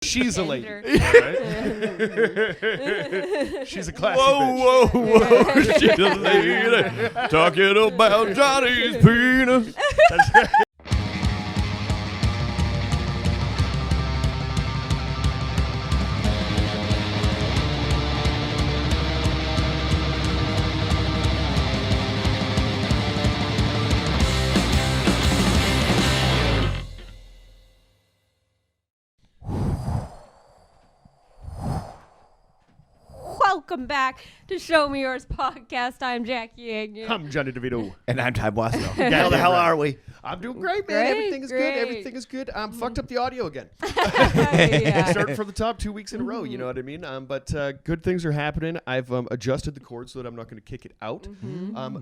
She's a lady. Right? She's a classy Whoa, bitch. whoa, whoa. She's a lady. Talking about Johnny's penis. Welcome back to Show Me Yours podcast. I'm Jackie Agnew. I'm Johnny DeVito. And I'm Ty Blasco. How the hell are we? I'm doing great, man. Great, Everything is great. good. Everything is good. Fucked up the audio again. Yeah. Starting from the top 2 weeks in a row, you know what I mean? But good things are happening. I've adjusted the cord so that I'm not going to kick it out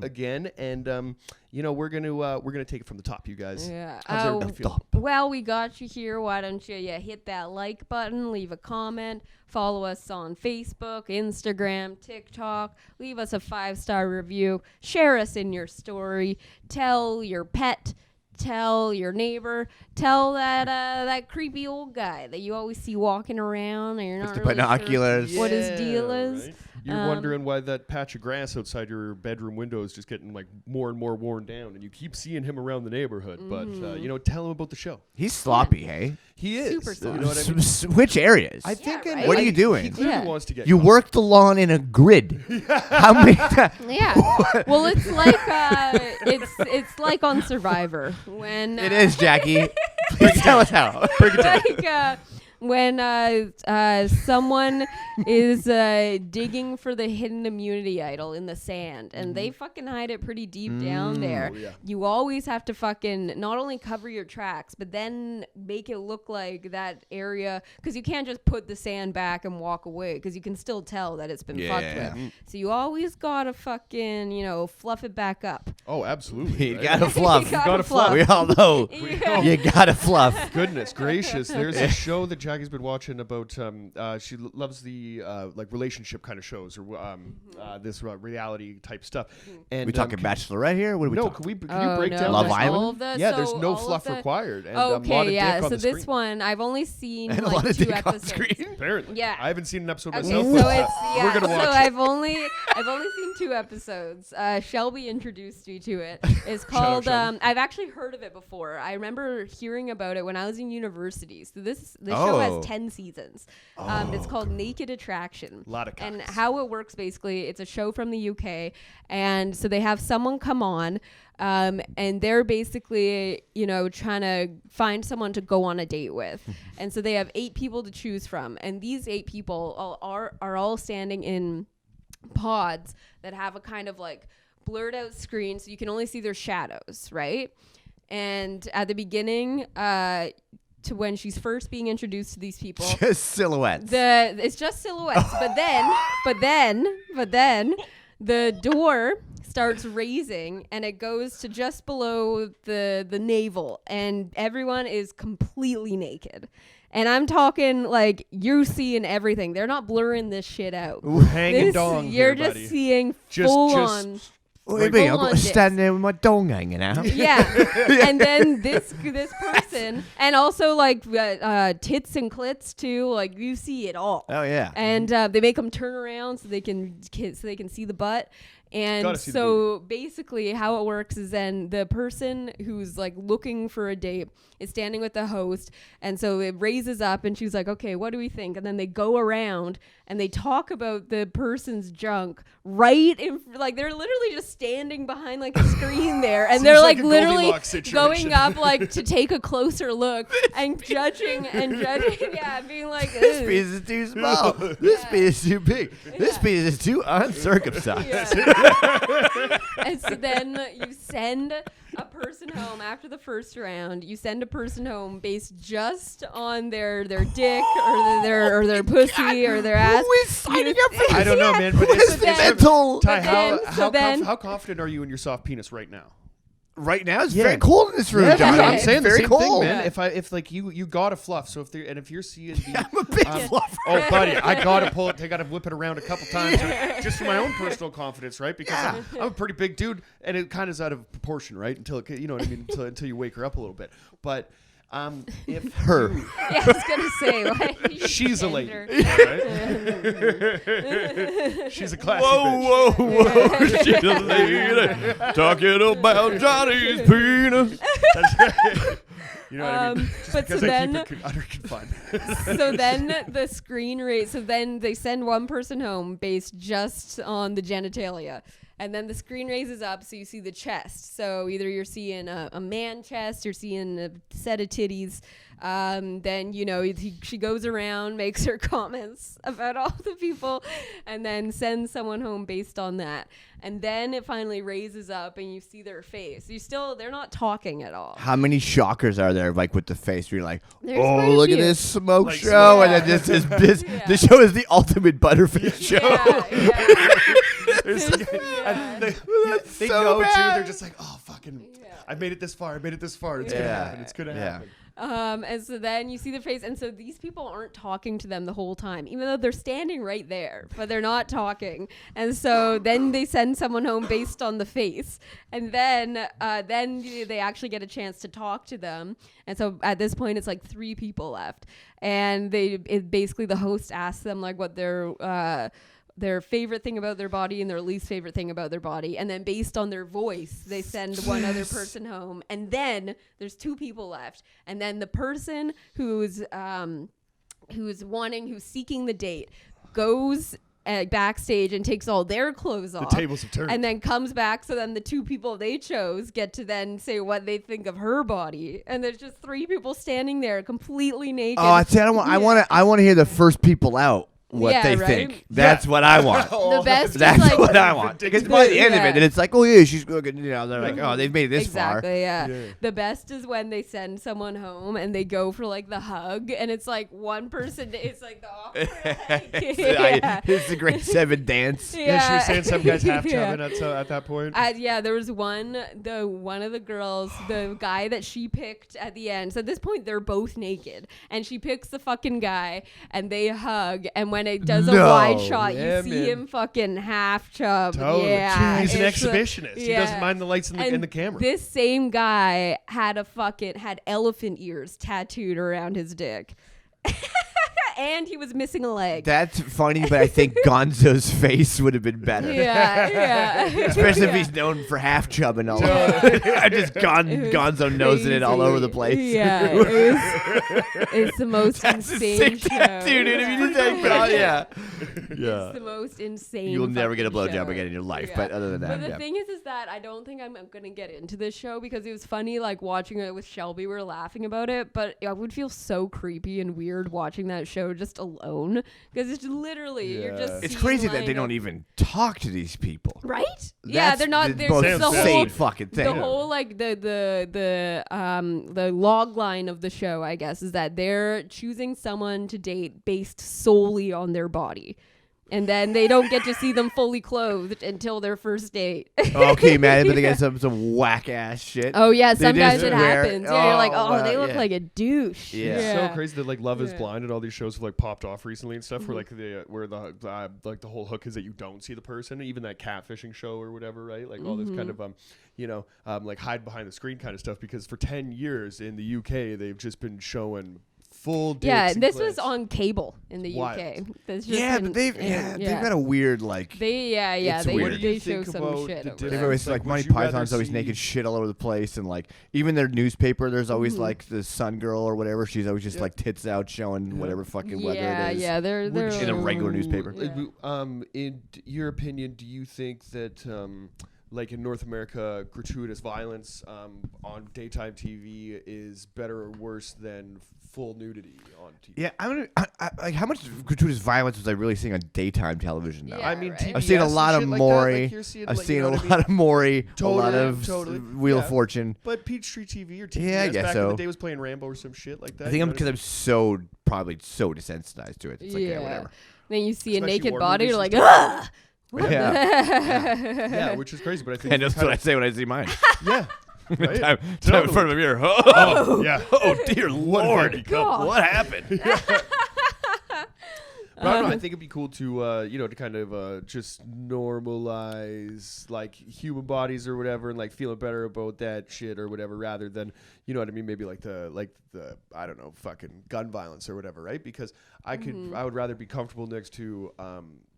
again. And you know, we're gonna take it from the top, you guys. Yeah. How's everybody feel? Well, we got you here. Why don't you hit that like button, leave a comment, follow us on Facebook, Instagram, TikTok, leave us a 5-star review, share us in your story, tell your pet, tell your neighbor, tell that creepy old guy that you always see walking around and you're not the really binoculars. sure what his deal is. Right? You're wondering why that patch of grass outside your bedroom window is just getting like more and more worn down, and you keep seeing him around the neighborhood. But you know, tell him about the show. He's sloppy, hey? He is. Super sloppy. You know what I mean? Which areas? I think. right? What are you doing? He clearly Yeah. wants to get. You caught. work the lawn in a grid. How many times? Yeah. Well, it's like it's like on Survivor when It is, Jackie. Please tell us how. like when someone is digging for the hidden immunity idol in the sand and they fucking hide it pretty deep down there. yeah. You always have to fucking not only cover your tracks but then make it look like that area, because you can't just put the sand back and walk away because you can still tell that it's been fucked Yeah. with. So you always gotta fucking fluff it back up. Oh, absolutely. You right? gotta fluff. You gotta fluff. We all know. Yeah. You gotta fluff. Goodness gracious! There's a show that Jackie's been watching about. She loves the like relationship kind of shows or this reality type stuff. And We talking Bachelorette here? What are we No, talking? can you break no, down? Love there's Island? all of the- Yeah, so there's no all of fluff the- required. And, a lot Okay, of yeah. dick on So the this screen. one, I've only seen And a like lot of 2 dick on episodes. screen. Apparently, Yeah. I haven't seen an episode Okay, myself. so but it's we're gonna watch so it. I've only seen 2 episodes. Shelby introduced me to it. It's called. Shelby. I've actually heard of it before. I remember hearing about it when I was in university. So this show has 10 seasons. It's called Naked Attraction. Lot of And cocks. how it works basically, it's a show from the UK, and so they have someone come on. And they're basically, trying to find someone to go on a date with. And so they have 8 people to choose from. And these 8 people are all standing in pods that have a kind of like blurred out screen, so you can only see their shadows, right? And at the beginning, to when she's first being introduced to these people, Just silhouettes. it's just silhouettes. but then the door starts raising and it goes to just below the navel, and everyone is completely naked. And I'm talking like you're seeing everything. They're not blurring this shit out. Hanging dong. You're here, just buddy. seeing Just- full just- on. What do you mean? full I'm on standing there with my dong hanging out. Yeah. And then this person, and also like tits and clits too. Like you see it all. Oh, yeah. And they make them turn around so they can see the butt. And Gotta see the so basically how it works is then the person who's like looking for a date is standing with the host, and so it raises up and she's like, okay, what do we think? And then they go around and they talk about the person's junk right in like they're literally just standing behind like a screen there, and Seems they're like like a literally Goldilocks situation. going up like to take a closer look and judging yeah, being like, This "Ugh." piece is too small. This piece is too big. This piece is too uncircumcised. Yeah. And so then you send a person home after the first round. You send a person home based just on their dick or their pussy or their ass. Who is signing up for this? I don't know, man. But Who it's, is then- mental? Ty, But then- how confident are you in your soft penis right now? Right now, it's Yeah. very cold in this room, Yeah, Johnny. I'm saying the very same cold. thing, man. Yeah. If like you got to fluff, so if you're seeing the I'm a big fluffer. oh buddy, I gotta pull it. I gotta whip it around a couple times just for my own personal confidence, right? Because I'm a pretty big dude, and it kind of is out of proportion, right? Until it, you know what I mean, until you wake her up a little bit. But If Her. Yeah, I was gonna say. Why she's a lady, gender? right? She's a classy Whoa, bitch. whoa, whoa. She's a lady talking about Johnny's penis. You know what I mean? Just but because so I then- keep it under confinement. So then the screen rate. So then they send one person home based just on the genitalia. And then the screen raises up, so you see the chest. So either you're seeing a man chest, you're seeing a set of titties. Then, you know, she goes around, makes her comments about all the people, and then sends someone home based on that. And then it finally raises up, and you see their face. They're not talking at all. How many shockers are there, like with the face? Where you're like, There's quite a look at few. this smoke Like show, and Yeah. then this Yeah. this show is the ultimate butterface show. Yeah. And they so know too. bad. They're just like, oh fucking, I made it this far. I made it this far. It's gonna Yeah. happen. It's gonna Yeah. happen. And so then you see their face, and so these people aren't talking to them the whole time, even though they're standing right there, but they're not talking. And so then they send someone home based on the face, and then they actually get a chance to talk to them. And so at this point, it's like 3 people left, and basically the host asks them like what their favorite thing about their body and their least favorite thing about their body, and then based on their voice they send one other person home, and then there's 2 people left, and then the person who's seeking the date goes backstage and takes all their clothes off. The tables have turned. And then comes back, so then the 2 people they chose get to then say what they think of her body, and there's just 3 people standing there completely naked. Oh, I want to hear the first people out. What Yeah, they right? think. That's what I want. The best is That's like what I want. Because by the end of Yeah. it, then it's like, oh yeah, she's good. You know, they're like, oh, they've made it this far. Exactly, yeah. Yeah. The best is when they send someone home and they go for like the hug, and it's like one person. It's like the awkward. Like, yeah. It's the Great 7 dance. Yeah, she was saying some guys half Yeah. chubbing at that point. Yeah, there was one of the girls, the guy that she picked at the end. So at this point, they're both naked, and she picks the fucking guy, and they hug. And when it does a No. wide shot, Yeah, you see man. him fucking half chub. Totally. Yeah, He's an it's exhibitionist. He doesn't mind the lights and And the camera. This same guy had elephant ears tattooed around his dick. And he was missing a leg. That's funny, but I think Gonzo's face would have been better. yeah. Especially if Yeah. he's known for half chub and all. Totally. Just Gonzo nosing it all Crazy. over the place. Yeah, it's the most That's a insane sick show. tattoo, dude. If you just say God, yeah. It's the most insane. You'll never get a fucking blowjob show. again in your life, Yeah. but other than that, But the yeah. thing is that I don't think I'm gonna get into this show because it was funny, like watching it with Shelby. We were laughing about it, but I would feel so creepy and weird watching that show just alone because it's literally you're just. It's seeing, crazy that they like, don't even talk to these people. Right? Yeah, That's they're not. the There's most the insane whole fucking thing. the whole like the log line of the show, I guess, is that they're choosing someone to date based solely on their body. And then they don't get to see them fully clothed until their first date. Okay, man, but they got some whack ass shit. Oh yeah, They sometimes just it wear- happens. Yeah, you're like, oh, oh, they wow, look yeah. like a douche. Yeah. It's so crazy that like Love Is Yeah. Blind and all these shows have like popped off recently and stuff Mm-hmm. where the like the whole hook is that you don't see the person, even that catfishing show or whatever, right? Like all this kind of like hide behind the screen kind of stuff, because for 10 years in the UK they've just been showing full dicks Yeah, and this clits. was on cable in the Wild. UK. That's just Yeah, been- but they've got a weird like. They It's weird. What do they you show think some about shit the over difference? there. Everybody's like would Monty you rather Python's always see- naked shit all over the place, and like even their newspaper, there's always Mm-hmm. like the Sun Girl or whatever. She's always just like tits out, showing whatever fucking weather Yeah, it is. yeah, they're in a regular newspaper. Yeah. In your opinion, do you think that like in North America, gratuitous violence on daytime TV is better or worse than full nudity on TV? Yeah, like how much gratuitous violence was I really seeing on daytime television now? Yeah, I mean, right. TBS I've seen a and lot of shit like that, Maury. like you're seeing, I've like, seen you know a what I mean? lot of Maury, a lot of Totally. Wheel of Yeah. Fortune. But Peachtree TV or TBS Yeah, I guess back so. in the day was playing Rambo or some shit like that. I think you I'm know because what I'm probably so desensitized to it. It's like, yeah, whatever. Then you see a Especially naked war body, movies you're and like, stuff. ah. What Yeah. I mean? Yeah, which is crazy, but I think And that's what I say when I see mine. Yeah. Right? time in Totally. front of a mirror. Oh, yeah. Oh dear What Lord! fucking God. What happened? But I don't I think it'd be cool to to kind of just normalize like human bodies or whatever, and like feeling better about that shit or whatever, rather than maybe like the I don't know, fucking gun violence or whatever, right? Because I would rather be comfortable next to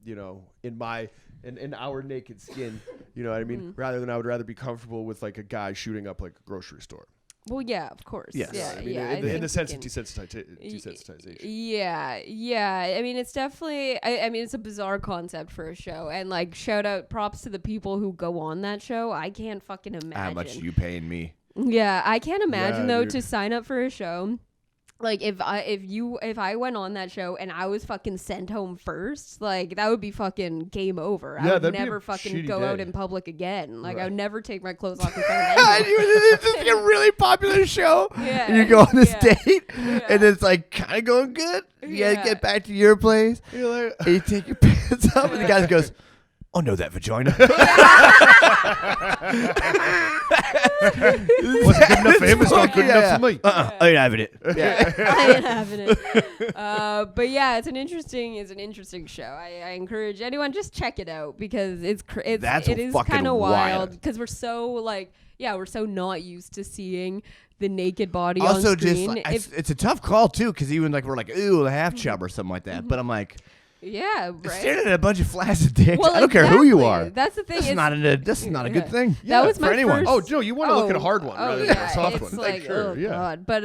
in our naked skin, you know what I mean, rather than I would rather be comfortable with like a guy shooting up like a grocery store. Well, yeah, of course. Yes. Yeah, I mean, yeah. in the sense of desensitization. Yeah. I mean, it's definitely. I mean, it's a bizarre concept for a show, and like, props to the people who go on that show. I can't fucking imagine. How much you paying me? Yeah, I can't imagine though dude. to sign up for a show. Like if I went on that show and I was fucking sent home first, like that would be fucking game over. Yeah, I would that'd be a never fucking shitty go out day. in public again. Like I Right. would never take my clothes off in front of anyone. It's just like a really popular show. Yeah, And you go on this yeah, date, yeah. and it's like kind of going good. You Yeah. gotta get back to your place. You're like, And you take your pants off, and the guy goes, "Oh no, that vagina." wasn't good enough for him, it's not good enough for me. I ain't having it. Yeah. I ain't having it. But yeah, it's an interesting show. I encourage anyone, just check it out because it is fucking kind of wild wild. because we're so not used to seeing the naked body Also, on screen. just like, it's a tough call too, because even like we're like, ooh, a half chub or something like that. But I'm like, yeah, right. staring at a bunch of flaccid dicks. Well, I don't care who you exactly. are. That's the thing. That's not a good thing. That was for my anyone. first. Oh, Joe, you want to look at a hard one rather than a soft it's one. like, sure, oh yeah. god. But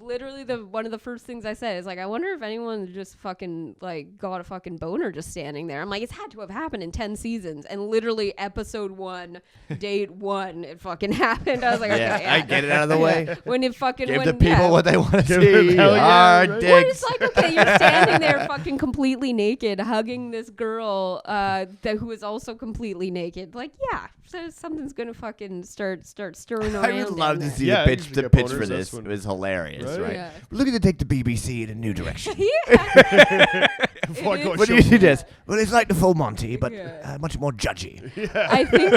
literally one of the first things I said is like, I wonder if anyone just fucking like got a fucking boner just standing there. I'm like, it's had to have happened in 10 seasons, and literally episode 1, date 1, it fucking happened. I was like, Yeah, okay, I get it out of the way. When it fucking Give when, the people yeah. what they want to Give see. them hell yeah, Hard right? Well, dicks. it's like, okay, you're standing there fucking completely naked, hugging this girl who is also completely naked. Like, yeah, so something's gonna fucking start stirring around. I would love to down see Yeah, the you pitch. should The get pitch boners, for that's this when- was hilarious, Right? right? Yeah. We're looking to take the BBC in a new direction. Yeah. Before I go What do show you see me. this? Well, it's like the full Monty, but Yeah. much more judgy. I think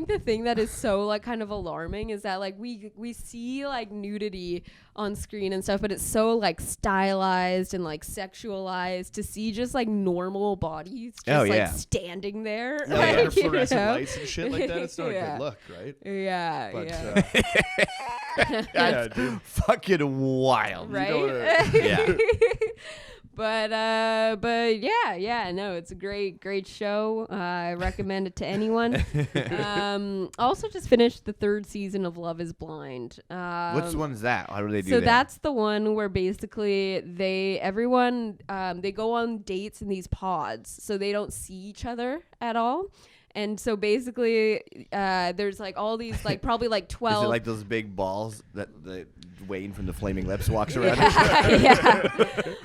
the thing that is so like kind of alarming is that like we see like nudity on screen and stuff, but it's so like stylized and like sexualized to see just like normal bodies just like standing there. Yeah, like, like fluorescent you know? lights and shit like that. It's not a Yeah. good look, right? Yeah, But, yeah. yeah, dude. Fucking wild. Right? Yeah. But no, it's a great show. I recommend it to anyone. Also just finished the 3rd season of Love is Blind. Which one's that? How do they do So that? that's the one where basically they go on dates in these pods, so they don't see each other at all. And so basically, there's like all these like probably like 12. Is it like those big balls that the Wayne from the Flaming Lips walks around? yeah.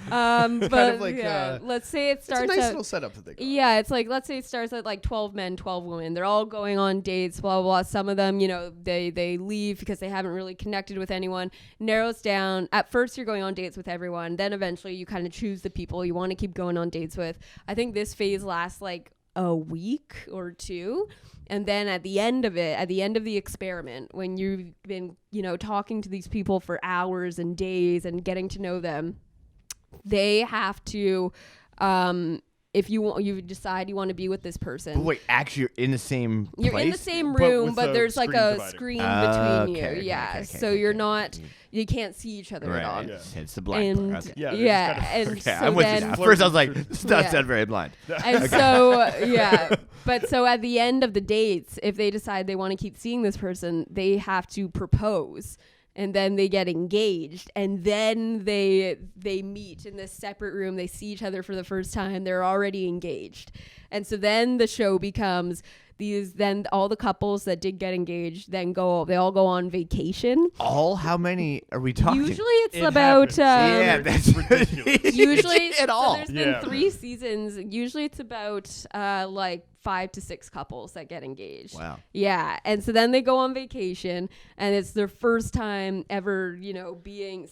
But Kind of like, let's say it It's starts a nice at, little setup that they got. yeah, it's like, let's say it starts at like 12 men, 12 women. They're all going on dates, blah, blah, blah. Some of them, they leave because they haven't really connected with anyone. Narrows down. At first, you're going on dates with everyone. Then eventually, you kind of choose the people you want to keep going on dates with. I think this phase lasts like a week or 2. And then at the end of the experiment, when you've been, talking to these people for hours and days and getting to know them, they have to, if you decide you want to be with this person. But wait, actually, you're in the same place? You're in the same But room, with but a there's like screen a divider. screen between you. Okay, Yeah. okay, So okay, you're okay. not, you can't see each other at all. Right. Yeah. It's the blind And part. Okay. Yeah, yeah, they just and Okay, so I'm with then, you now. At first, I was like, this does Yeah. sound very blind. And so, yeah. But so at the end of the dates, if they decide they want to keep seeing this person, they have to propose. And then they get engaged. And then they meet in this separate room. They see each other for the first time. They're already engaged. And so then the show becomes then all the couples that did get engaged they all go on vacation. How many are we talking? Usually it's It about happens. Yeah, that's ridiculous. usually at all. So there's been Yeah. 3 seasons. Usually it's about like 5 to 6 couples that get engaged. Wow. Yeah, and so then they go on vacation, and it's their first time ever,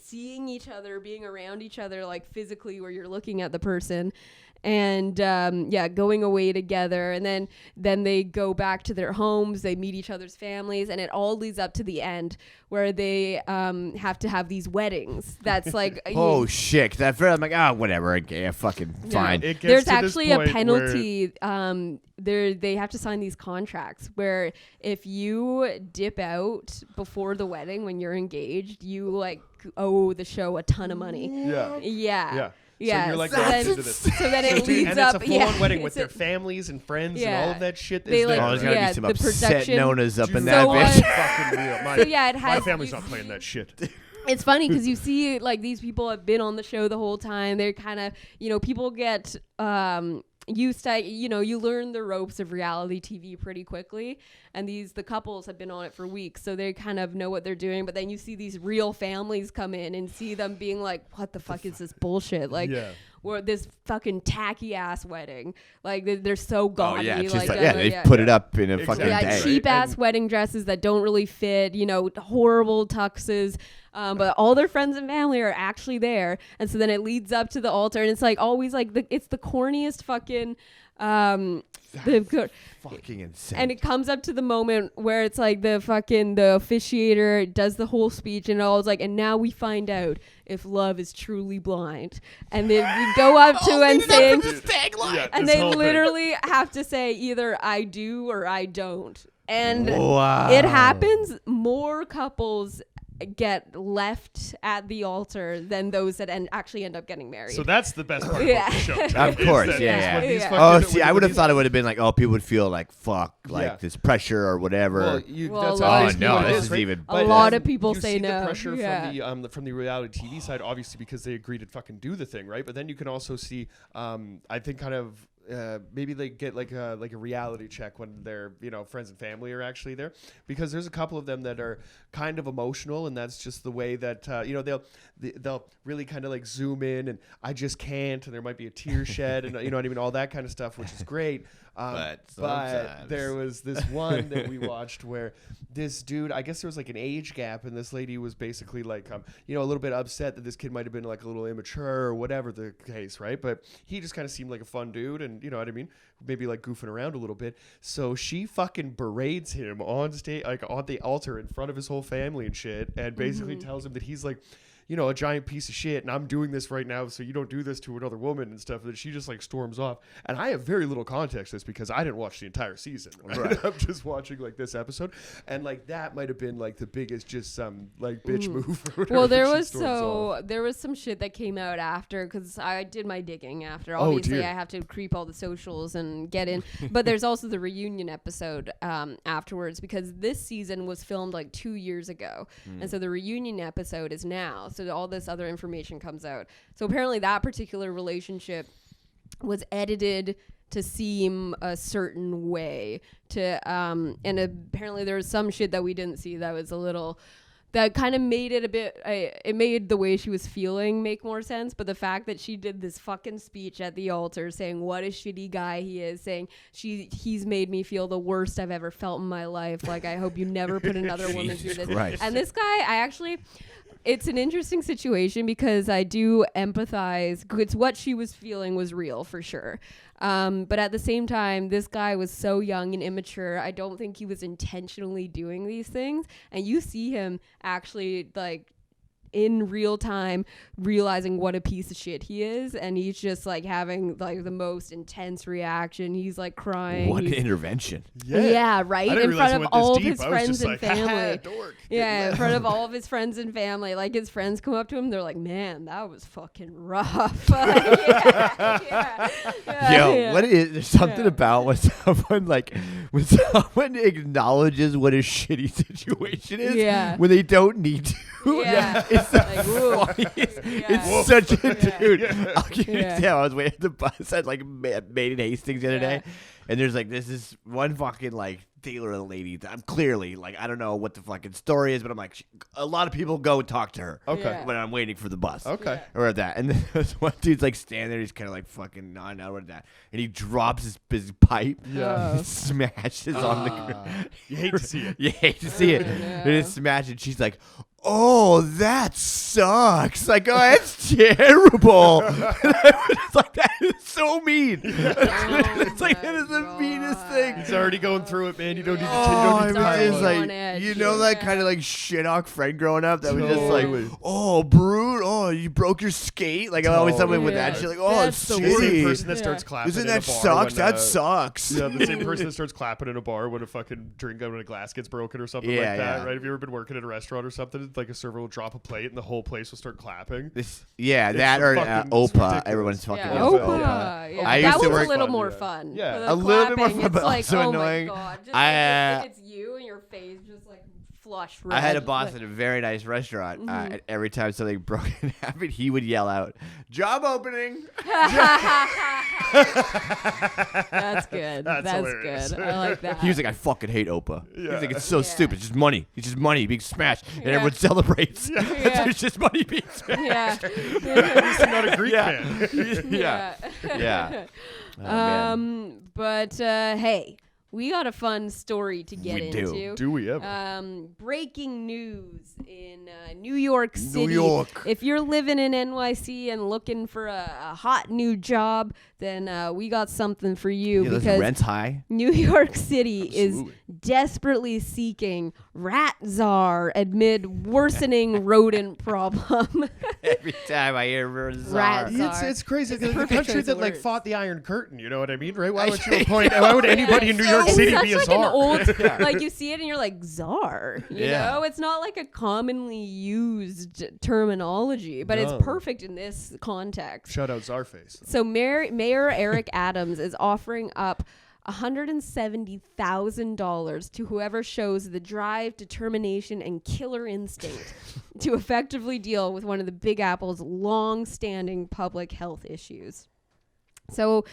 seeing each other, being around each other, like physically, where you're looking at the person, and going away together, and then they go back to their homes, they meet each other's families, and it all leads up to the end where they have to have these weddings. That's like oh shit! 'Cause at first I'm like, whatever, okay, fucking fine. There's actually a penalty. They have to sign these contracts where if you dip out before the wedding when you're engaged, you like owe the show a ton of money. Yeah. So you're like, so then it leads and up. it's a full-on wedding with their families and friends and all of that shit. They like, there's gotta be some the upset production. Nonas up in So that bitch. Fucking real. My family's not playing that shit. It's funny because you see like these people have been on the show the whole time. They're kind of, people get used to, you learn the ropes of reality TV pretty quickly. And the couples have been on it for weeks, so they kind of know what they're doing. But then you see these real families come in and see them being like, what the fuck is this bullshit? Like, or this fucking tacky ass wedding. Like they're so gaudy. They put it up in a fucking day. Cheap ass wedding dresses that don't really fit, horrible tuxes. But all their friends and family are actually there. And so then it leads up to the altar, and it's like always like it's the corniest fucking fucking insane. And it comes up to the moment where it's like the officiator does the whole speech, and all is like, and now we find out if love is truly blind. And then we go up to and say, and they literally have to say either I do or I don't. And it happens. More couples get left at the altar than those that actually end up getting married. So that's the best part of the show. Of course, I would have thought it would have been like, people would feel like this pressure or whatever. This is even. A lot of people say no. The pressure from the reality TV side, obviously, because they agreed to fucking do the thing, right? But then you can also see, I think, kind of. Maybe they get like a reality check when their friends and family are actually there, because there's a couple of them that are kind of emotional, and that's just the way that they'll really kind of like zoom in, and I just can't, and there might be a tear shed, and what I mean, all that kind of stuff, which is great. But there was this one that we watched where this dude, I guess there was like an age gap, and this lady was basically like a little bit upset that this kid might have been like a little immature or whatever the case, right? But he just kind of seemed like a fun dude, and you know what I mean, maybe like goofing around a little bit. So she fucking berates him on stage, like on the altar in front of his whole family and shit, and basically tells him that he's like, a giant piece of shit, and I'm doing this right now, so you don't do this to another woman and stuff. And she just like storms off. And I have very little context to this because I didn't watch the entire season. Right? I'm just watching like this episode, and like that might have been like the biggest just like bitch move. Or whatever. Well, there was some shit that came out after, because I did my digging after. Obviously, I have to creep all the socials and get in. But there's also the reunion episode afterwards, because this season was filmed like 2 years ago, and so the reunion episode is now. So all this other information comes out. So apparently that particular relationship was edited to seem a certain way and apparently there was some shit that we didn't see that was a little, that kind of made it a bit, it made the way she was feeling make more sense. But the fact that she did this fucking speech at the altar saying what a shitty guy he is, saying he's made me feel the worst I've ever felt in my life. Like, I hope you never put another woman through this. Christ. And this guy, it's an interesting situation because I do empathize. It's what she was feeling was real for sure. But at the same time, this guy was so young and immature. I don't think he was intentionally doing these things. And you see him actually like in real time realizing what a piece of shit he is, and he's just like having like the most intense reaction. He's like crying. What an intervention. Yeah, right? In front of all of his friends and like, family. Yeah, in front of all of his friends and family. Like, his friends come up to him, they're like, man, that was fucking rough. What is, there's something about when someone acknowledges what a shitty situation is when they don't need to. It's it's such a dude. I'll give you an example. I was waiting at the bus at like Maiden Hastings the other day, and there's like this one fucking like dealer lady that I'm clearly like, I don't know what the fucking story is, but I'm like, a lot of people go and talk to her. When I'm waiting for the bus. Or at that, and then there's one dude's like standing there, he's kind of like fucking nodding out at that, and he drops his pipe. And smashes on the ground. You hate to see it. You hate to see it. And it's smashed, and she's like, oh, that sucks. Like, oh, that's terrible. And I was like, that is so mean. It's like, that is the meanest thing. He's already going through it, man. You don't need to. Oh, You don't need to I mean, it's on like, edge. you know that kind of like shit-hawk friend growing up that was just Totally. like, oh, Brute, oh, you broke your skate? Like, always something with that shit. Like, oh, That's the the same shitty. person that starts clapping. Isn't in that a bar sucks? when, That sucks. Yeah, the same person that starts clapping in a bar when a fucking drink out of a glass gets broken or something like that, Yeah. right? Have you ever been working at a restaurant or something? Like a server will drop a plate and the whole place will start clapping. That or fucking- it's Opa. ridiculous. Everyone's fucking Yeah, Opa. Opa. Yeah. I That used to was work a little fun, more yeah. fun. Yeah. For the A little bit more clapping, fun, but it's like, also oh annoying. My God. Just I, if it's you and your face just like flush red. I had a boss at a very nice restaurant. Mm-hmm. And every time something broken happened, he would yell out, "Job opening!" That's good. That's That's hilarious. good. I like that. He was like, "I fucking hate Opa." He's Yeah. like, "It's so Yeah. stupid. It's just money. It's just money being smashed, and Yeah. everyone celebrates. Yeah. It's just money being smashed." yeah. He's not a Greek Yeah. fan. Yeah. Yeah. Oh, man. But hey, we got a fun story to get We do. into. Do we ever? Breaking news in New York City. New York. If you're living in NYC and looking for a hot new job, then we got something for you Yeah, those because rent's high. New York City is Absolutely. desperately seeking RAT czar amid worsening rodent problem. Every time I hear Razar. Rat czar. It's crazy. It's a The perfect country choice that of like words. fought the Iron Curtain, you know what I mean, right? Why would you appoint? Why would anybody in New York It's City such be a like czar? an old, like you see it and you're like czar. You Yeah. know, it's not like a commonly used terminology, but No. it's perfect in this context. Shout out Czarface. So Mayor Eric Adams is offering up $170,000 to whoever shows the drive, determination, and killer instinct to effectively deal with one of the Big Apple's long-standing public health issues. So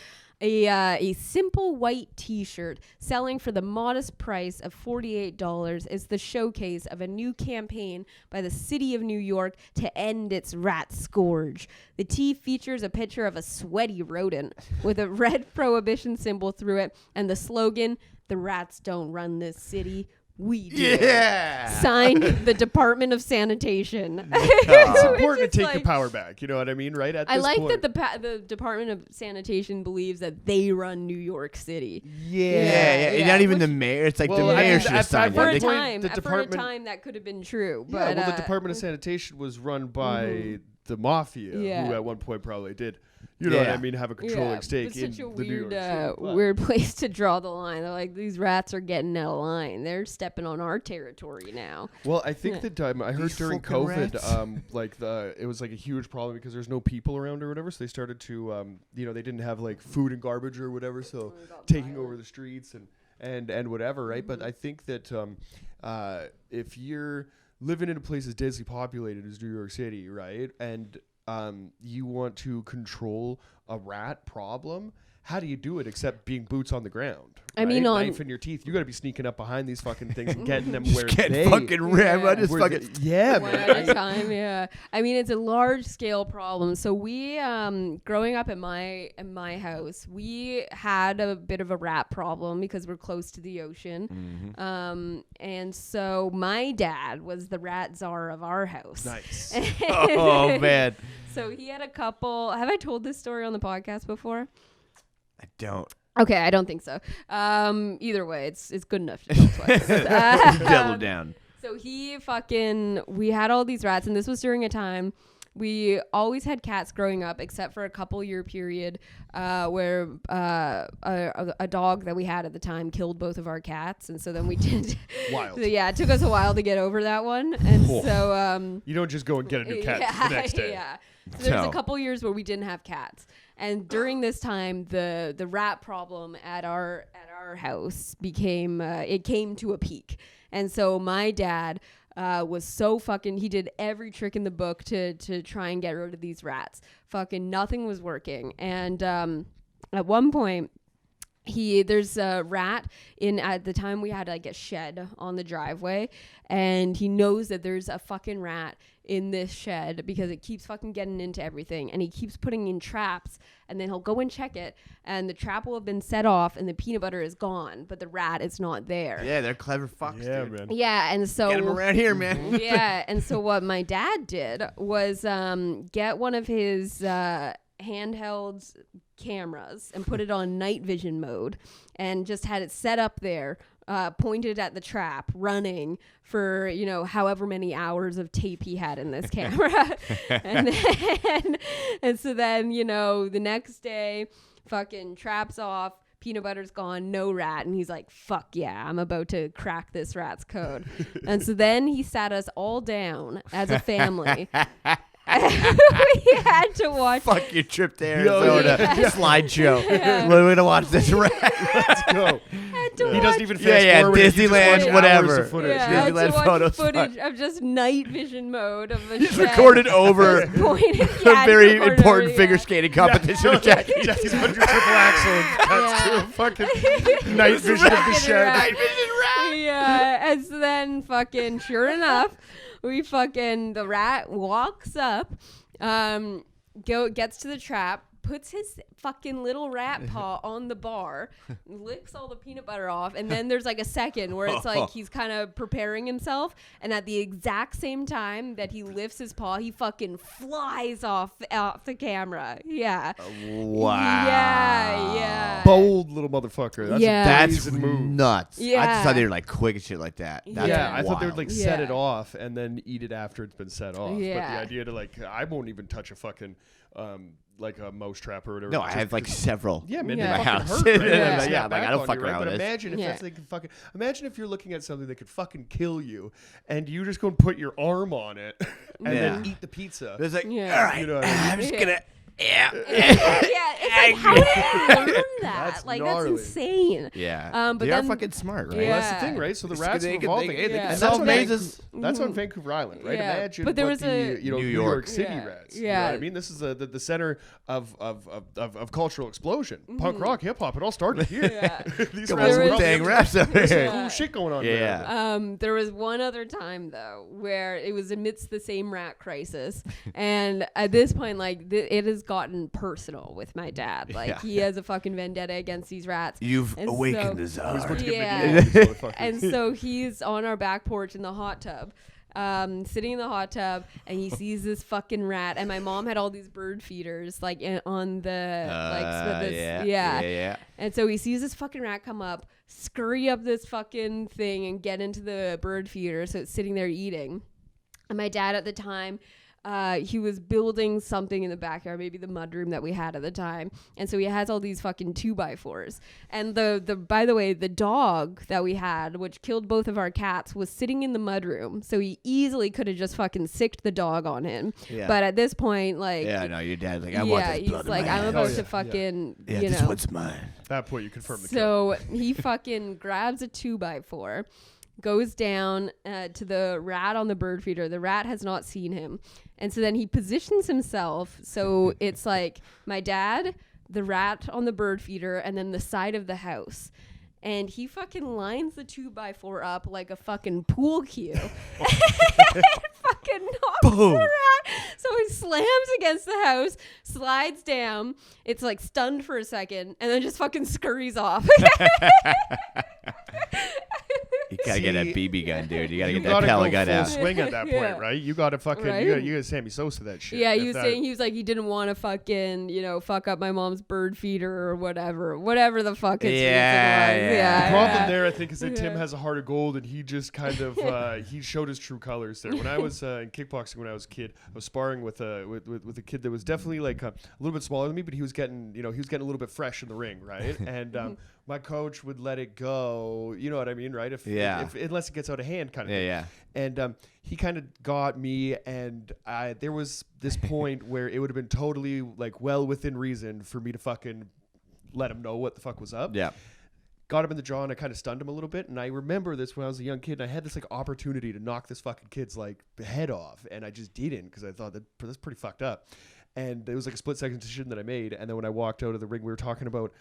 a simple white T-shirt selling for the modest price of $48 is the showcase of a new campaign by the city of New York to end its rat scourge. The tee features a picture of a sweaty rodent with a red prohibition symbol through it and the slogan, "The rats don't run this city. We do." Yeah. Signed the Department of Sanitation. It's important to Which is take like- your power back. You know what I mean, right? At I this like point. that the Department of Sanitation believes that they run New York City. Yeah. Yeah. Not even Which- the mayor. It's like Well, the I mayor mean, should at have signed For that a it. point, time, the for a department- time that could have been true. Yeah, But, well, the Department of Sanitation was run by the mafia, Yeah. who at one point probably did, you know what I Yeah. mean, have a controlling yeah, stake it's in such a the New York weird, City. But- weird place to draw the line. They're like, these rats are getting out of line. They're stepping on our territory now. Well, I think Yeah. that I heard These during fucking COVID, rats. it was like a huge problem because there's no people around or whatever. So they started to, they didn't have like food and garbage or whatever. So taking over the streets and whatever, right? But I think that if you're living in a place as densely populated as New York City, right, and you want to control a rat problem, how do you do it except being boots on the ground? I mean, right? on- knife in your teeth. You got to be sneaking up behind these fucking things and getting them where Get they fucking rammed. Yeah. Just where fucking. yeah, One man. at a time, yeah. I mean, it's a large scale problem. So we, growing up in my house, we had a bit of a rat problem because we're close to the ocean. Mm-hmm. And so my dad was the rat czar of our house. Nice. Oh man, So he had a couple. Have I told this story on the podcast before? I don't. Okay, I don't think so. Either way, it's good enough to tell twice. Double down. So we had all these rats, and this was during a time we always had cats growing up, except for a couple year period where a dog that we had at the time killed both of our cats, and so then we did. Wild. So yeah, it took us a while to get over that one, and so You don't just go and get a new cat the next day. Yeah. So there was a No. couple years where we didn't have cats, and during this time, the rat problem at our house became it came to a peak, and so my dad was so fucking. He did every trick in the book to try and get rid of these rats. Fucking nothing was working, and at one point. There's a rat at the time we had like a shed on the driveway, and he knows that there's a fucking rat in this shed because it keeps fucking getting into everything, and he keeps putting in traps, and then he'll go and check it, and the trap will have been set off and the peanut butter is gone, but the rat is not there. Yeah, they're clever fucks, dude. Man. Yeah, and so Get him around here, man. yeah, and so what my dad did was get one of his handheld cameras and put it on night vision mode and just had it set up there, pointed at the trap, running for, you know, however many hours of tape he had in this camera. and so then, you know, the next day, fucking trap's off, peanut butter's gone, no rat. And he's like, fuck yeah, I'm about to crack this rat's code. And so then he sat us all down as a family. We had to watch. Fuck your trip to Arizona slideshow. Yeah. We're gonna watch this rat. Let's go. He doesn't even fast forward. Disneyland, whatever. Yeah, Disneyland to watch photos. footage of just night vision mode of a He's shed. recorded over Pointed, a very important figure skating competition with Jackie. Jackie's 100 triple axle and cuts to a fucking night vision of the shed. Night vision rat. Yeah, and so then fucking sure enough, the rat walks up, gets to the trap, puts his fucking little rat paw on the bar, licks all the peanut butter off, and then there's like a second where it's like he's kind of preparing himself, and at the exact same time that he lifts his paw, he fucking flies off the camera. Yeah. Wow. Yeah. Bold little motherfucker. That's Yeah. a That's brazen move. nuts. Yeah. I just thought they were like quick and shit like that. That's Yeah, I thought they would wild. like set it Yeah. off and then eat it after it's been set off. But Yeah. the idea to like, I won't even touch a fucking like a mouse trap or whatever. No, I have like several. Yeah, man, Yeah. they In my fucking house. hurt, right? Yeah. They snap Yeah, like, back I don't on fuck you, right? around But with this. imagine if Yeah. that's they can fucking. Imagine if you're looking at something that could fucking kill you, and you just go and put your arm on it, and then Yeah. eat the pizza. It's like, Yeah. all right, You know what I mean? I'm just Yeah. gonna. Yeah. Yeah, it's like, how did you learn that? That's Like, gnarly. that's insane. Yeah. But they are then- fucking smart, right? Well, Yeah. that's the thing, right? So the It's rats they are can- evolving. they- Hey, they yeah. can And solve solve mazes. mazes. That's on Vancouver Island, right? Yeah. Imagine But there what was the a- New New York York. City Yeah. rats. You know Yeah. what I mean? This is the center of cultural explosion. Punk rock, hip hop. It all started here. Yeah. These Come rats There are was- on, probably dang up raps to over some here. cool shit going on Yeah. there. There was one other time though where it was amidst the same rat crisis, and at this point, like it has gotten personal with my dad. Like Yeah. he has a fucking vendetta against these rats. You've And awakened so- the czar. Who's about to get Yeah. medieval, these motherfuckers. And so he's on our back porch in the hot tub, sitting in the hot tub, and he sees this fucking rat. And my mom had all these bird feeders like on the like so this, yeah. And so he sees this fucking rat come up, scurry up this fucking thing, and get into the bird feeder. So it's sitting there eating. And my dad at the time, he was building something in the backyard, maybe the mudroom that we had at the time. And so he has all these fucking 2x4s. And the by the way, the dog that we had, which killed both of our cats, was sitting in the mudroom. So he easily could have just fucking sicked the dog on him. Yeah. But at this point, like, Yeah, no, your dad's like, I want this he's blood in like, my I'm hands. about yeah. to fucking, Yeah, you this know. one's mine. At that point, you confirm the kill. So he fucking grabs a 2x4, goes down to the rat on the bird feeder. The rat has not seen him. And so then he positions himself. So it's like my dad, the rat on the bird feeder, and then the side of the house. And he fucking lines the 2x4 up like a fucking pool cue. And fucking knocks the rat. So he slams against the house, slides down. It's like stunned for a second, and then just fucking scurries off. You gotta get that See, BB gun, dude. You gotta You get that gotta pellet go gun full out. swing at that Yeah. point, right? You gotta fucking, Right? you gotta Sammy Sosa that shit. Yeah, If he was that- saying, he was like, he didn't want to fucking, fuck up my mom's bird feeder or whatever the fuck his reason Yeah, was. yeah. The problem there, I think, is that Tim Yeah. has a heart of gold, and he just kind of he showed his true colors there. When I was in kickboxing, when I was a kid, I was sparring with a kid that was definitely like a little bit smaller than me, but he was getting a little bit fresh in the ring, right? And my coach would let it go, you know what I mean, right? If unless it gets out of hand, kind of. thing. Yeah. And he kind of got me, and there was this point where it would have been totally like well within reason for me to fucking let him know what the fuck was up. Yeah. Got him in the jaw, and I kind of stunned him a little bit. And I remember this when I was a young kid, and I had this like opportunity to knock this fucking kid's like head off, and I just didn't because I thought that's pretty fucked up. And it was like a split-second decision that I made. And then when I walked out of the ring, we were talking about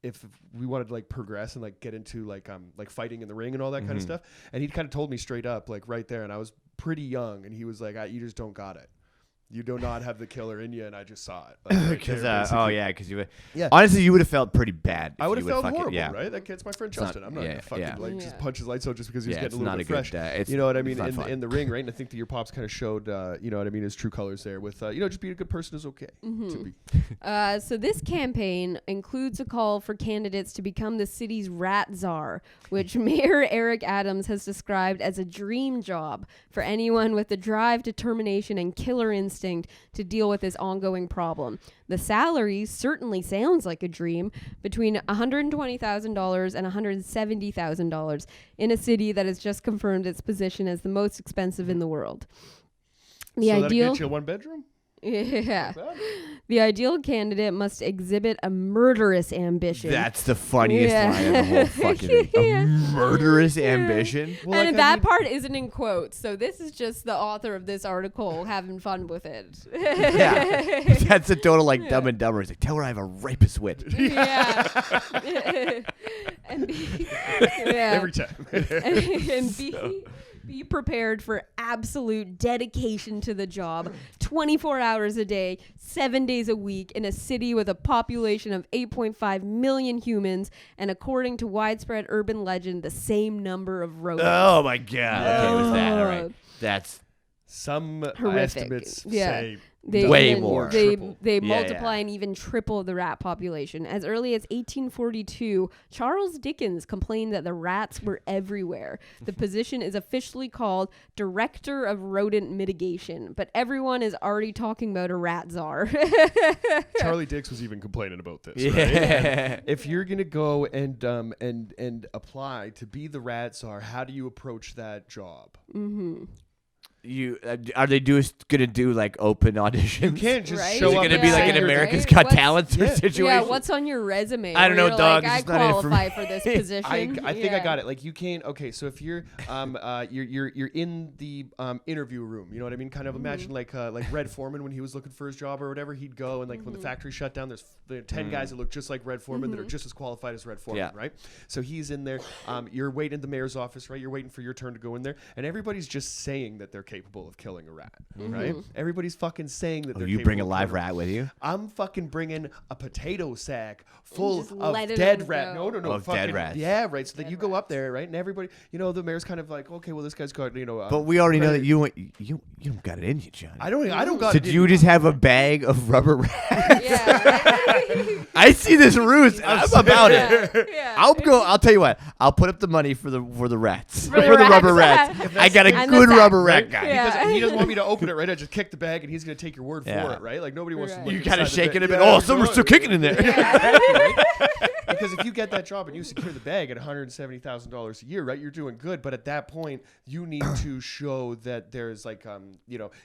if we wanted to like progress and like get into like fighting in the ring and all that kind of stuff. And he kind of told me straight up, like right there, and I was pretty young, and he was like, "You just don't got it. You do not have the killer in you," and I just saw it. Like, Because you honestly, you would have felt pretty bad. I would have felt horrible, right? That kid's my friend Justin. I'm not gonna fucking just Yeah. punch his lights out just because he's getting a little bit fresh. Good, you know what I mean? In the ring, right? And I think that your pops kind of showed, you know what I mean, his true colors there. With just being a good person is okay to be. So this campaign includes a call for candidates to become the city's rat czar, which Mayor Eric Adams has described as a dream job for anyone with the drive, determination, and killer instinct to deal with this ongoing problem. The salary certainly sounds like a dream, between $120,000 and $170,000 in a city that has just confirmed its position as the most expensive in the world. The ideal. ideal. That'll get you a 1-bedroom? Yeah. The ideal candidate must exhibit a murderous ambition. That's the funniest line of the whole fucking thing. A murderous ambition? Well, and that part isn't in quotes, so this is just the author of this article having fun with it. That's a total Dumb and Dumber. It's like, tell her I have a rapist wit. And every time. and be prepared for absolute dedication to the job, 24 hours a day, 7 days a week, in a city with a population of 8.5 million humans, and according to widespread urban legend, the same number of rodents. Oh my God. Okay, it was that. All right. That's some horrific. Estimates say way more. They multiply and even triple the rat population. As early as 1842, Charles Dickens complained that the rats were everywhere. The position is officially called Director of Rodent Mitigation, but everyone is already talking about a rat czar. Charlie Dix was even complaining about this. Yeah. Right? If you're gonna go and apply to be the rat czar, how do you approach that job? Are they gonna do like open auditions? You can't just show up. Is it gonna be like an America's Got Talent situation? Yeah, what's on your resume? I don't know, dog. Like, I qualify for this position. I think I got it. Like you can't. Okay, so if you're you're in the interview room, you know what I mean? Kind of imagine like Red Foreman when he was looking for his job or whatever. He'd go and like when the factory shut down, there's 10 guys that look just like Red Foreman that are just as qualified as Red Foreman, right? So he's in there. You're waiting at the mayor's office, right? You're waiting for your turn to go in there, and everybody's just saying that they're capable of killing a rat, right? Everybody's fucking saying that they're you bring a live rat with you? I'm fucking bringing a potato sack full of let dead rat. No, of fucking dead rats. Yeah, right. So that you go up there, right, and everybody, the mayor's kind of like, okay, well, this guy's got, but we already know that you don't got it in you, John. I don't got. So do you just have a bag of rubber rats? I see this ruse. I'm about it. I'll tell you what. I'll put up the money for the rats. For the rubber rats. I got a good rubber rat guy. Because he doesn't want me to open it, right? I just kick the bag and he's going to take your word for it, right? Like nobody wants to look. You kind of shake it a bit. Oh, someone's still kicking in there. Because if you get that job and you secure the bag at $170,000 a year, right, you're doing good. But at that point, you need to show that there's like,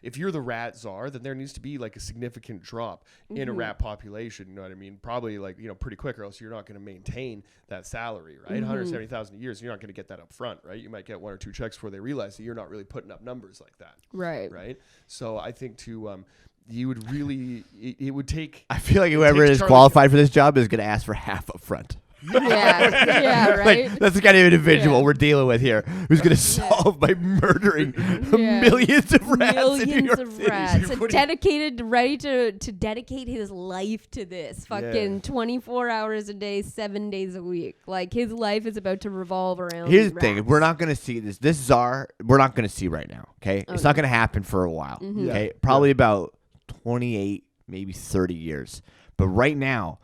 if you're the rat czar, then there needs to be like a significant drop in a rat population. You know what I mean? Probably like, pretty quick, or else you're not going to maintain that salary, right? $170,000 a year, so you're not going to get that up front, right? You might get 1 or 2 checks before they realize that you're not really putting up numbers like that. Right. So I think you would really, it would take. I feel like whoever is qualified for this job is going to ask for half up front. Yeah, right. Like, that's the kind of individual we're dealing with here, who's going to solve by murdering millions of rats in New York City. So dedicated, ready to dedicate his life to this. Fucking 24 hours a day, 7 days a week. Like his life is about to revolve around. Here's the thing: we're not going to see this. This czar, we're not going to see right now. Okay, it's not going to happen for a while. Okay, probably about 28, maybe 30 years. But right now,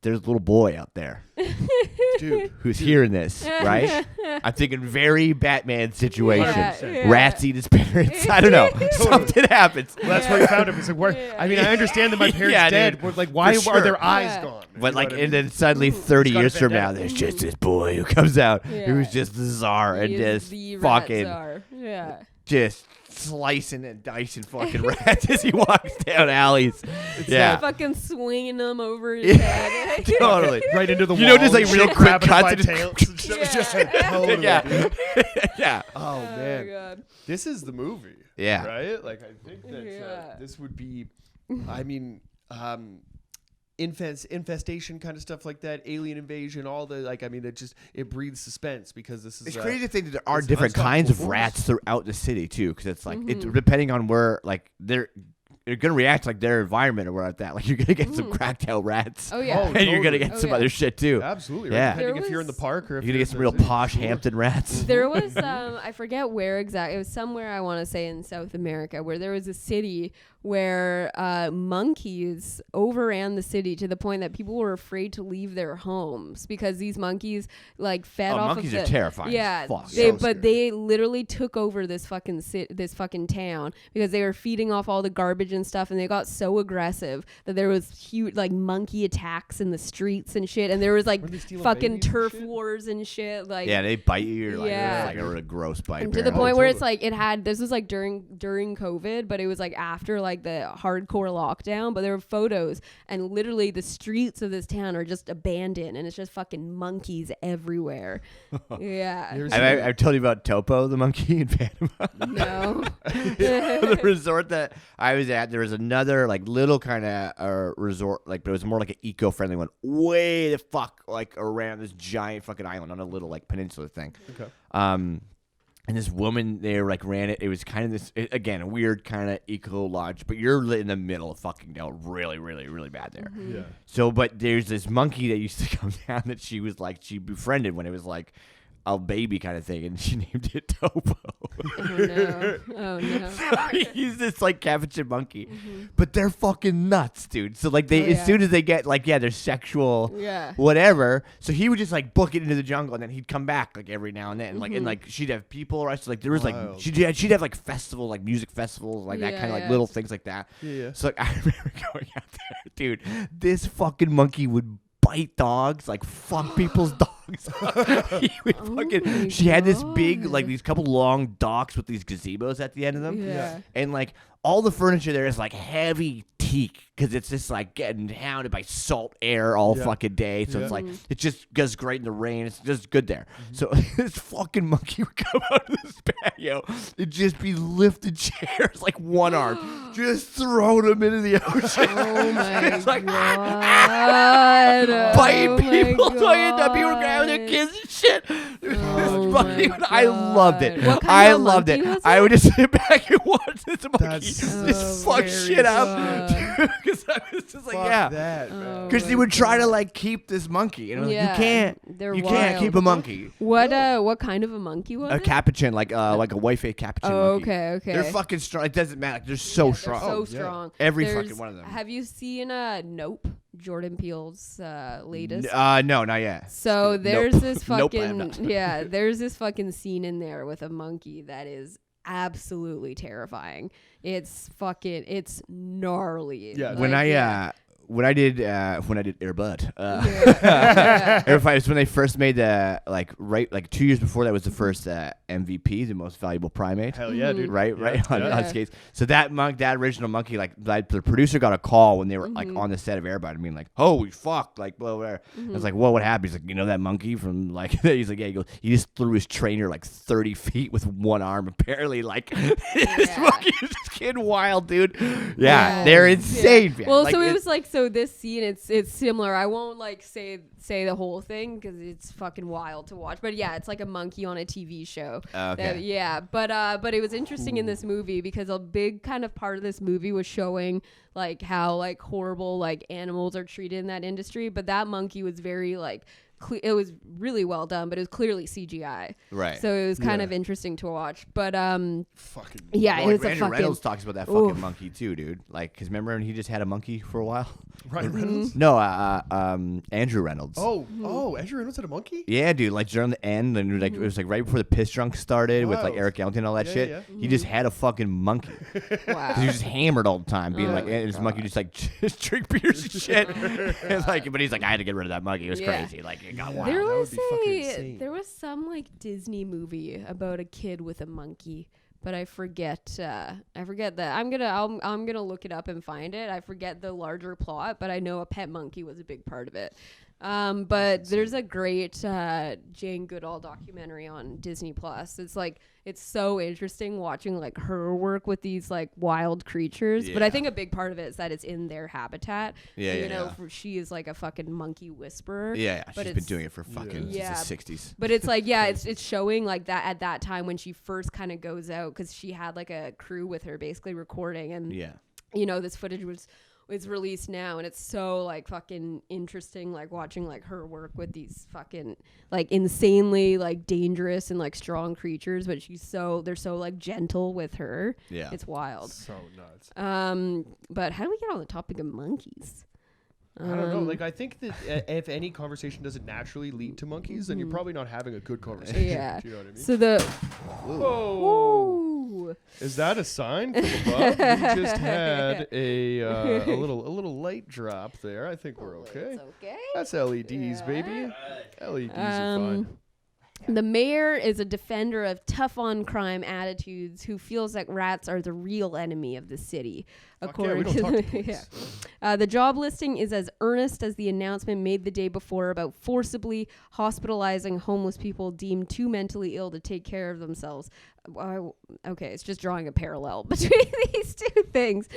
there's a little boy out there, who's hearing this, right? I'm thinking very Batman situation. Rats eat his parents. I don't know. Something happens. Well, that's where he found him. He's like, I mean, I understand that my parents dead, but like, why are their eyes gone? But like, and then suddenly 30 years from now, there's just this boy who comes out who's just the czar and just fucking just slicing and dicing fucking rats as he walks down alleys. Fucking swinging them over his head. Totally. Right into the wall. Just like real quick cuts. Oh, man. God. This is the movie. Yeah. Right? Like, I think that this would be, I mean, infestation kind of stuff like that, alien invasion, all the like. I mean, it breeds suspense because this is. It's crazy to think that there are different kinds of rats throughout the city too, because it's like Mm-hmm. depending on where like they're gonna react like their environment or where at that. Like you're gonna get some cracked out rats. Oh yeah. And you're gonna get some other shit too. Absolutely. Yeah. Right? Depending if you're in the park or if you're gonna get some real posh Hampton rats. There was I forget where exactly. It was somewhere I want to say in South America where there was a city where monkeys overran the city to the point that people were afraid to leave their homes because these monkeys like fed off monkeys of are terrifying. Yeah, Fuck. they literally took over this fucking town because they were feeding off all the garbage and stuff, and they got so aggressive that there was huge like monkey attacks in the streets and shit, and there was like fucking turf wars and shit. Like yeah, they bite you. Like, yeah, like a really gross bite. and to the point where it's like this was like during COVID, but it was like after like the hardcore lockdown, but there were photos and literally the streets of this town are just abandoned and it's just fucking monkeys everywhere. Yeah. I've told you about Topo, the monkey in Panama. No. The resort that I was at, there was another like little kind of resort, like, but it was more like an eco-friendly one, way the fuck like around this giant fucking island on a little like peninsula thing. Okay. And this woman there like ran it. It was kind of this again a weird kind of eco lodge, but you're in the middle of fucking down really, really, really bad there. Mm-hmm. Yeah. So, but there's this monkey that used to come down that she befriended when it was like a baby kind of thing, and she named it Topo. Oh no. Oh no. So he's this like capuchin monkey, but they're fucking nuts, dude. So like as soon as they get like they're sexual, whatever. So he would just like book it into the jungle, and then he'd come back like every now and then, like and like she'd have people, right? So like there was like she'd have like festival, like music festivals, like that kind of like little things like that. Yeah. So like I remember going out there, dude. This fucking monkey would bite dogs, like fuck people's dogs. He would she had this big, like these couple long docks with these gazebos at the end of them. Yeah. And like all the furniture there is like heavy teak because it's just like getting hounded by salt air all fucking day. So it's like it just goes great in the rain. It's just good there. So this fucking monkey would come out of this patio and just be lifting chairs like one arm, just throwing them into the ocean. Oh my like, god. biting people. So I ended up people grabbing their kids and shit. I loved it. I loved it. I would just sit back and watch this monkey just fuck shit up. Because I was just like, because they would try to like keep this monkey, and you can't keep a monkey. What kind of a monkey was a capuchin, like a white-faced capuchin monkey. Okay. They're fucking strong. It doesn't matter. They're so strong. They're so strong. Every fucking one of them. Have you seen Nope? Jordan Peele's latest? No, not yet. So there's this fucking Nope, there's this fucking scene in there with a monkey that is absolutely terrifying. It's gnarly. Yeah. Like, when I did Air Bud, Air Fight is when they first made the like 2 years before that was the first MVP, the most valuable primate. Hell yeah, dude! Right on skates. So that original monkey, like the producer got a call when they were like on the set of Air Bud, I mean like, holy fuck, like blah, blah, blah. I was like, whoa, what happened? He's like, you know that monkey from like he's like, yeah. He goes, he just threw his trainer like 30 feet with one arm. Apparently, like this monkey is just getting wild, dude. Yeah, they're insane. Man. Well, like, so it was like this scene, it's similar. I won't like say the whole thing because it's fucking wild to watch. But yeah, it's like a monkey on a TV show. Okay. But it was interesting in this movie because a big kind of part of this movie was showing like how like horrible like animals are treated in that industry. But that monkey was very like. It was really well done, but it was clearly CGI. Right. So it was kind of interesting to watch. But fucking yeah, well, it was Andrew a fucking. Reynolds talks about that fucking monkey too, dude. Like, cause remember when he just had a monkey for a while? Ryan Reynolds? No, Andrew Reynolds. Andrew Reynolds had a monkey? Yeah, dude. Like during the end, and like it was like right before the piss drunk started with like Eric Elton and all that shit. Yeah. He just had a fucking monkey. Wow. Cause he was just hammered all the time, being like, and this monkey just like just drink beers and shit. And like, but he's like, I had to get rid of that monkey. It was crazy. Like it got wild. There was some like Disney movie about a kid with a monkey, but I forget that. I'm gonna look it up and find it. I forget the larger plot, but I know a pet monkey was a big part of it. But there's a great Jane Goodall documentary on Disney Plus. It's so interesting watching like her work with these like wild creatures. But I think a big part of it is that it's in their habitat. She is like a fucking monkey whisperer. But she's been doing it for fucking since the 60s. But it's like it's showing like that at that time when she first kind of goes out, because she had like a crew with her basically recording, and this footage was released now, and it's so like fucking interesting, like watching like her work with these fucking like insanely like dangerous and like strong creatures, but they're so like gentle with her. It's wild. So nuts. But how do we get on the topic of monkeys? I don't know. Like, I think that if any conversation doesn't naturally lead to monkeys, then you're probably not having a good conversation. Yeah. Do you know what I mean? So the whoa. Is that a sign from above? We just had a little light drop there. I think we're okay. It's okay. That's LEDs, baby. LEDs are fine. The mayor is a defender of tough-on-crime attitudes who feels that rats are the real enemy of the city. According to the job listing is as earnest as the announcement made the day before about forcibly hospitalizing homeless people deemed too mentally ill to take care of themselves. Okay, it's just drawing a parallel between these two things.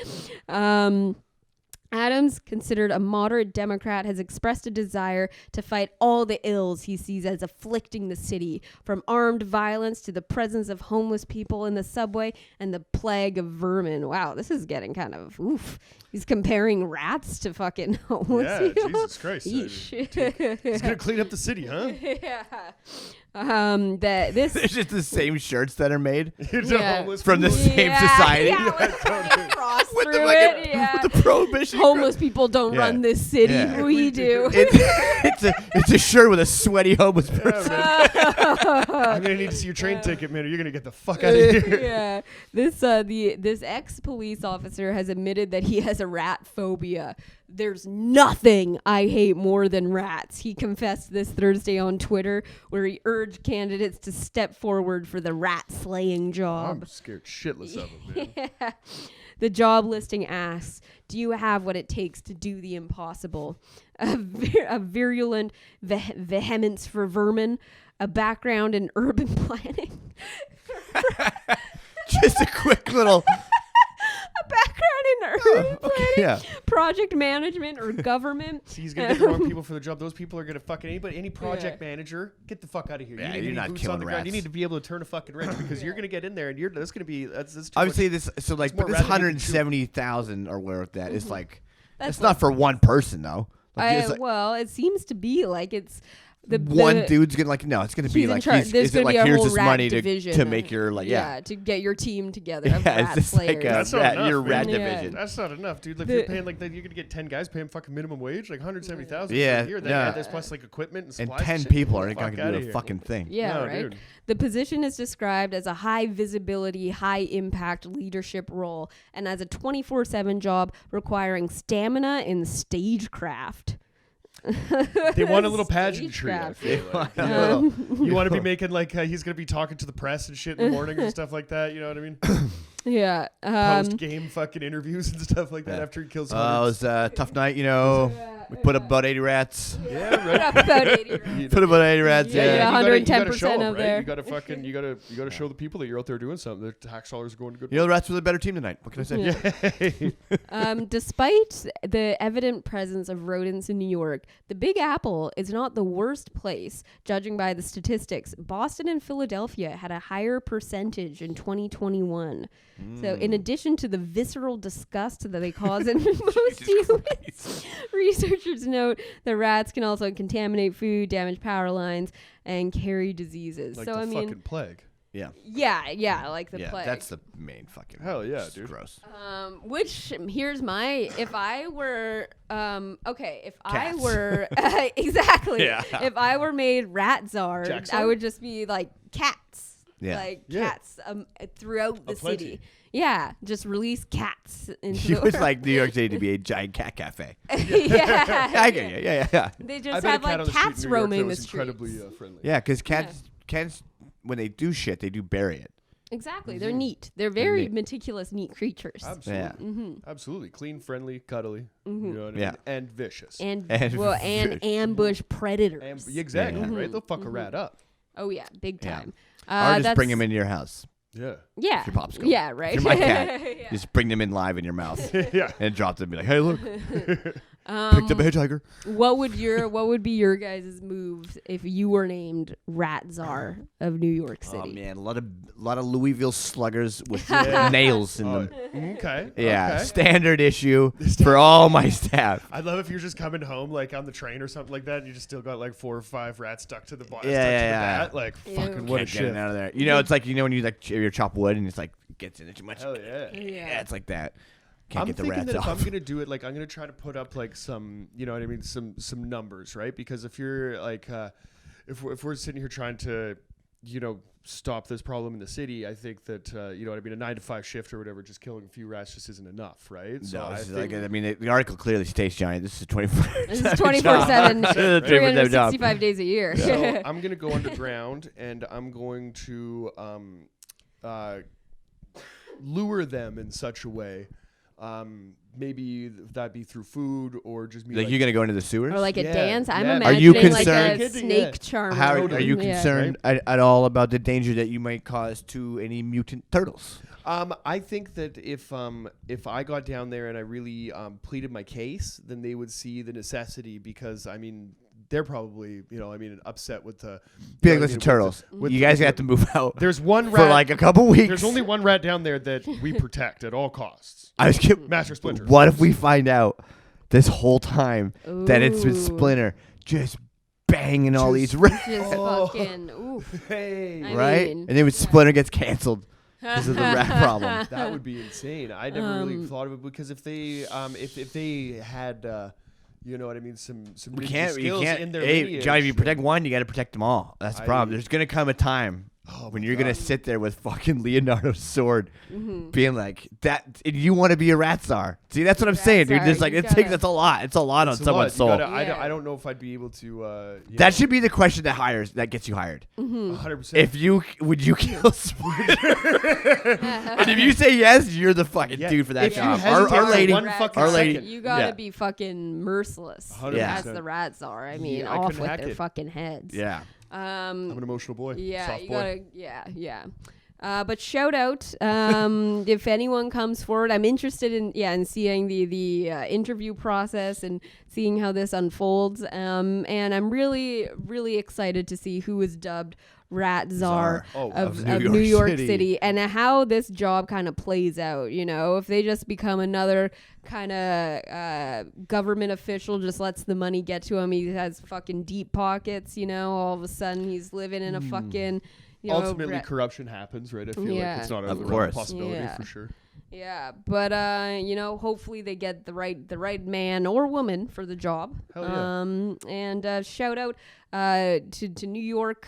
Adams, considered a moderate Democrat, has expressed a desire to fight all the ills he sees as afflicting the city, from armed violence to the presence of homeless people in the subway and the plague of vermin. Wow, this is getting kind of oof. He's comparing rats to fucking homeless people. Yeah, Jesus Christ. He's going to clean up the city, huh? This It's just the same shirts that are made Homeless from the people. same society. With the prohibition. Homeless people don't run this city. We do. It's a shirt with a sweaty homeless person. I'm gonna need to see your train ticket, man, or you're gonna get the fuck out of here. This ex-police officer has admitted that he has a rat phobia. There's nothing I hate more than rats. He confessed this Thursday on Twitter, where he urged candidates to step forward for the rat slaying job. I'm scared shitless of him, man. The job listing asks, do you have what it takes to do the impossible? A virulent vehemence for vermin, a background in urban planning. Just a quick little... A background in urban planning, project management, or government. See, he's going to get the wrong people for the job. Those people are going to fucking... any project manager, get the fuck out of here. Yeah, you you're not killing the rats. You need to be able to turn a fucking wrench, because you're going to get in there, and that's going to be... I would say this... So, like, but this 170,000 or where that is like... That's it's not for one person, though. Like, well, it seems to be like it's... One dude's gonna it's gonna be like here's this money to make your to get your team together. Rat slayers. That's not enough, your rat man. division. That's not enough, dude. Like you're paying like that, you're gonna get 10 guys paying fucking minimum wage, like 170,000 a year. There's plus like equipment and supplies. And 10 people aren't gonna do a fucking thing. Yeah, right. Dude. The position is described as a high visibility, high impact leadership role, and as a 24/7 job requiring stamina and stagecraft. They want a little pageantry. I feel like. You want to be making like he's gonna be talking to the press and shit in the morning and stuff like that. You know what I mean? Yeah. Post game fucking interviews and stuff like that after he kills. It was a tough night, you know. We put up about 80 rats. Yeah, right. Put about 80 rats. Yeah, 110% of there. You gotta fucking you gotta show the people that you're out there doing something. The tax dollars are going to good. You know, the rats were the better team tonight. What can I say? Yeah. Despite the evident presence of rodents in New York, the Big Apple is not the worst place, judging by the statistics. Boston and Philadelphia had a higher percentage in 2021. So in addition to the visceral disgust that they cause in most humans, researchers note that rats can also contaminate food, damage power lines, and carry diseases. Like so the I mean, fucking plague. Yeah, like the plague. That's the main fucking. Hell yeah, dude. Gross. Which here's my if I were exactly if I were made rat czar, I would just be like cats. Cats throughout the city. Yeah, just release cats into the world. Like New York City to be a giant cat cafe. Yeah. They just have like cats roaming the streets. Incredibly friendly. Yeah, because cats when they do shit, they do bury it. Exactly. They're neat. They're very meticulous, neat creatures. Absolutely. Yeah. Absolutely. Clean, friendly, cuddly. You know what I mean? And vicious. And ambush predators. Exactly, right? They'll fuck a rat up. Oh, yeah. Big time. Or just bring them into your house. Yeah. Yeah. Your popsicle. Yeah, right. If you're my cat. Just bring them in live in your mouth. And drop them and be like, hey, look. Picked up a hitchhiker. What would be your guys' moves if you were named Rat Czar of New York City? Oh man, a lot of Louisville sluggers with nails in them. Okay. Yeah, okay. standard issue for all my staff. I'd love if you're just coming home like on the train or something like that, and you just still got like 4 or 5 rats stuck to the bottom. To the bat. Like fucking what a shit. Getting out of there. You know, it's like when you like you chop wood and it's like gets in it too much. Hell yeah. Yeah, it's like that. Can't I'm get the thinking rats that off. if I'm gonna do it, like I'm gonna try to put up like some, you know what I mean, some numbers, right? Because if you're like, if we're sitting here trying to, you know, stop this problem in the city, I think that you know what I mean, a 9 to 5 shift or whatever, just killing a few rats just isn't enough, right? So I mean, the article clearly states, Johnny, this is 24. This is 24/7, 365 days a year. So I'm gonna go underground and I'm going to lure them in such a way. Maybe that'd be through food or just me. Like you're gonna go into the sewers or like a dance. I'm Yeah. imagining Are you like concerned? a snake charmer. How are you Yeah. concerned at all about the danger that you might cause to any mutant turtles? I think that if I got down there and I really pleaded my case, then they would see the necessity because I mean they're probably, you know, I mean, upset with the. Be like, listen, turtles. You guys have to move out. There's one rat for like a couple weeks. There's only one rat down there that we protect at all costs. I was kidding. Master Splinter. What if we find out this whole time that it's been Splinter just banging all these rats? Just fucking, oof. Hey. Right? And then when Splinter gets canceled because of the rat problem. That would be insane. I never really thought of it because if they had. You know what I mean? Some we skills in their Hey, lineage. Johnny, if you protect one, you got to protect them all. That's the problem. There's gonna come a time when you're gonna sit there with fucking Leonardo's sword, being like that. And you want to be a rat czar? See, that's what I'm saying, dude. Just like that's a lot. It's a lot on someone's soul. I don't know if I'd be able to. That should be the question that gets you hired. 100%. If would you kill Splinter? And if you say yes, you're the fucking dude for that job. Our lady, you gotta be fucking merciless. 100%. As the rat czar. I mean, off with their fucking heads. Yeah. I'm an emotional boy. Yeah, soft you boy. gotta. Yeah. But shout out if anyone comes forward. I'm interested in seeing the interview process and seeing how this unfolds. And I'm really excited to see who is dubbed Rat Czar of New York City and how this job kind of plays out. You know, if they just become another kind of government official, just lets the money get to him. He has fucking deep pockets. You know, all of a sudden he's living in a fucking. You know, ultimately, corruption happens, right? I feel like it's not a possibility for sure. Yeah, but you know, hopefully they get the right man or woman for the job. Hell yeah. And shout out to New York.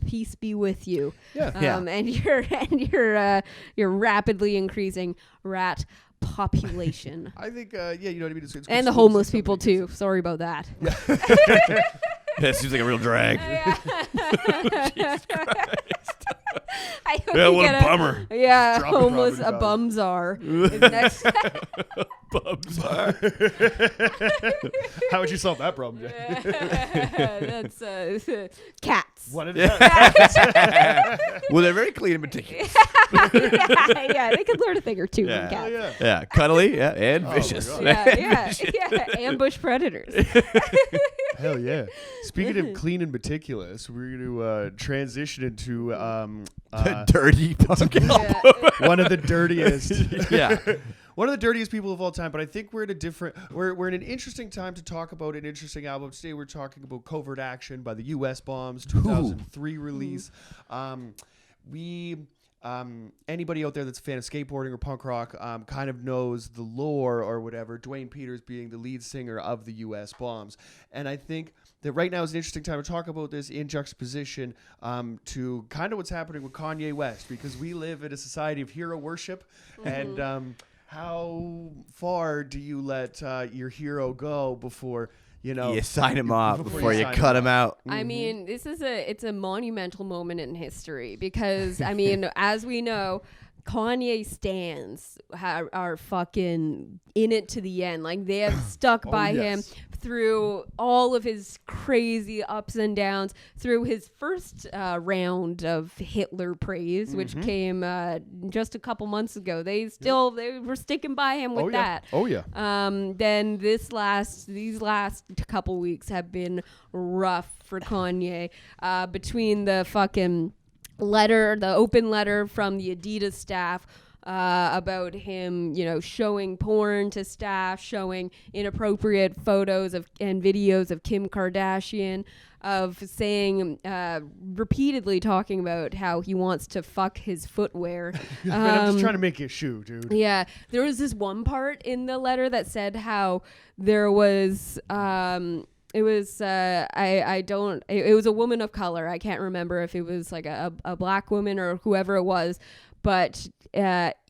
Peace be with you. Yeah. And your rapidly incring rat population. I think you know what I mean. It's and the homeless people too. Sorry about that. Yeah. That seems like a real drag. Jesus Christ. Yeah, what a bummer. Yeah, Drop homeless, a bum czar. Next. Bums are. How would you solve that problem, Jay? That's cats. One at a time. Well, they're very clean and meticulous. yeah, they could learn a thing or two from cats. Yeah, cuddly, and vicious. Yeah, ambush predators. Hell yeah. Speaking of clean and meticulous, we're going to transition into dirty pumpkin. One of the dirtiest. Yeah. One of the dirtiest people of all time, but I think we're in an interesting time to talk about an interesting album. Today we're talking about Covert Action by the US Bombs, 2003 release. Anybody out there that's a fan of skateboarding or punk rock kind of knows the lore or whatever, Dwayne Peters being the lead singer of the US Bombs. And I think that right now is an interesting time to talk about this in juxtaposition to kind of what's happening with Kanye West, because we live in a society of hero worship. And how far do you let your hero go before you know, you sign him off before you cut him out. I mean, it's a monumental moment in history because I mean, as we know, Kanye stans are fucking in it to the end. Like they have stuck by him through all of his crazy ups and downs, through his first round of Hitler praise, which came just a couple months ago. They were sticking by him with that. Oh yeah. Then these last couple weeks have been rough for Kanye. Between the fucking the open letter from the Adidas staff about him, you know, showing porn to staff, showing inappropriate photos and videos of Kim Kardashian, of saying repeatedly talking about how he wants to fuck his footwear. I'm just trying to make you a shoe, dude. Yeah, there was this one part in the letter that said how there was it was it was a woman of color. I can't remember if it was like a black woman or whoever it was, but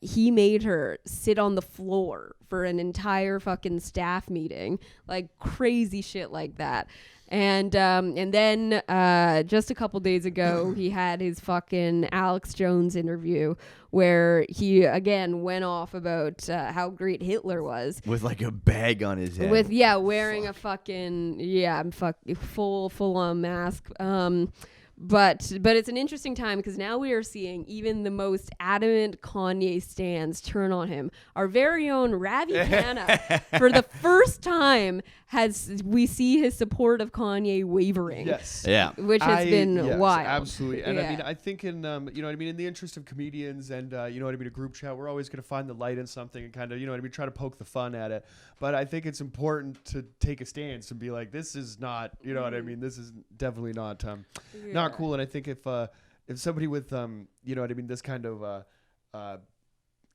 he made her sit on the floor for an entire fucking staff meeting, like crazy shit like that. And then just a couple days ago, he had his fucking Alex Jones interview where he again went off about how great Hitler was with like a bag on his head. With wearing a fucking full on mask. But it's an interesting time because now we are seeing even the most adamant Kanye stans turn on him. Our very own Ravi Khanna, for the first time, we see his support of Kanye wavering. Yes. Yeah. Which has been wild. Absolutely. And I mean, I think in, you know what I mean, in the interest of comedians and, you know what I mean, a group chat, we're always going to find the light in something and kind of, you know what I mean, try to poke the fun at it. But I think it's important to take a stance and be like, this is not, you know what I mean, this is definitely not cool. And I think if somebody with, you know what I mean, this kind of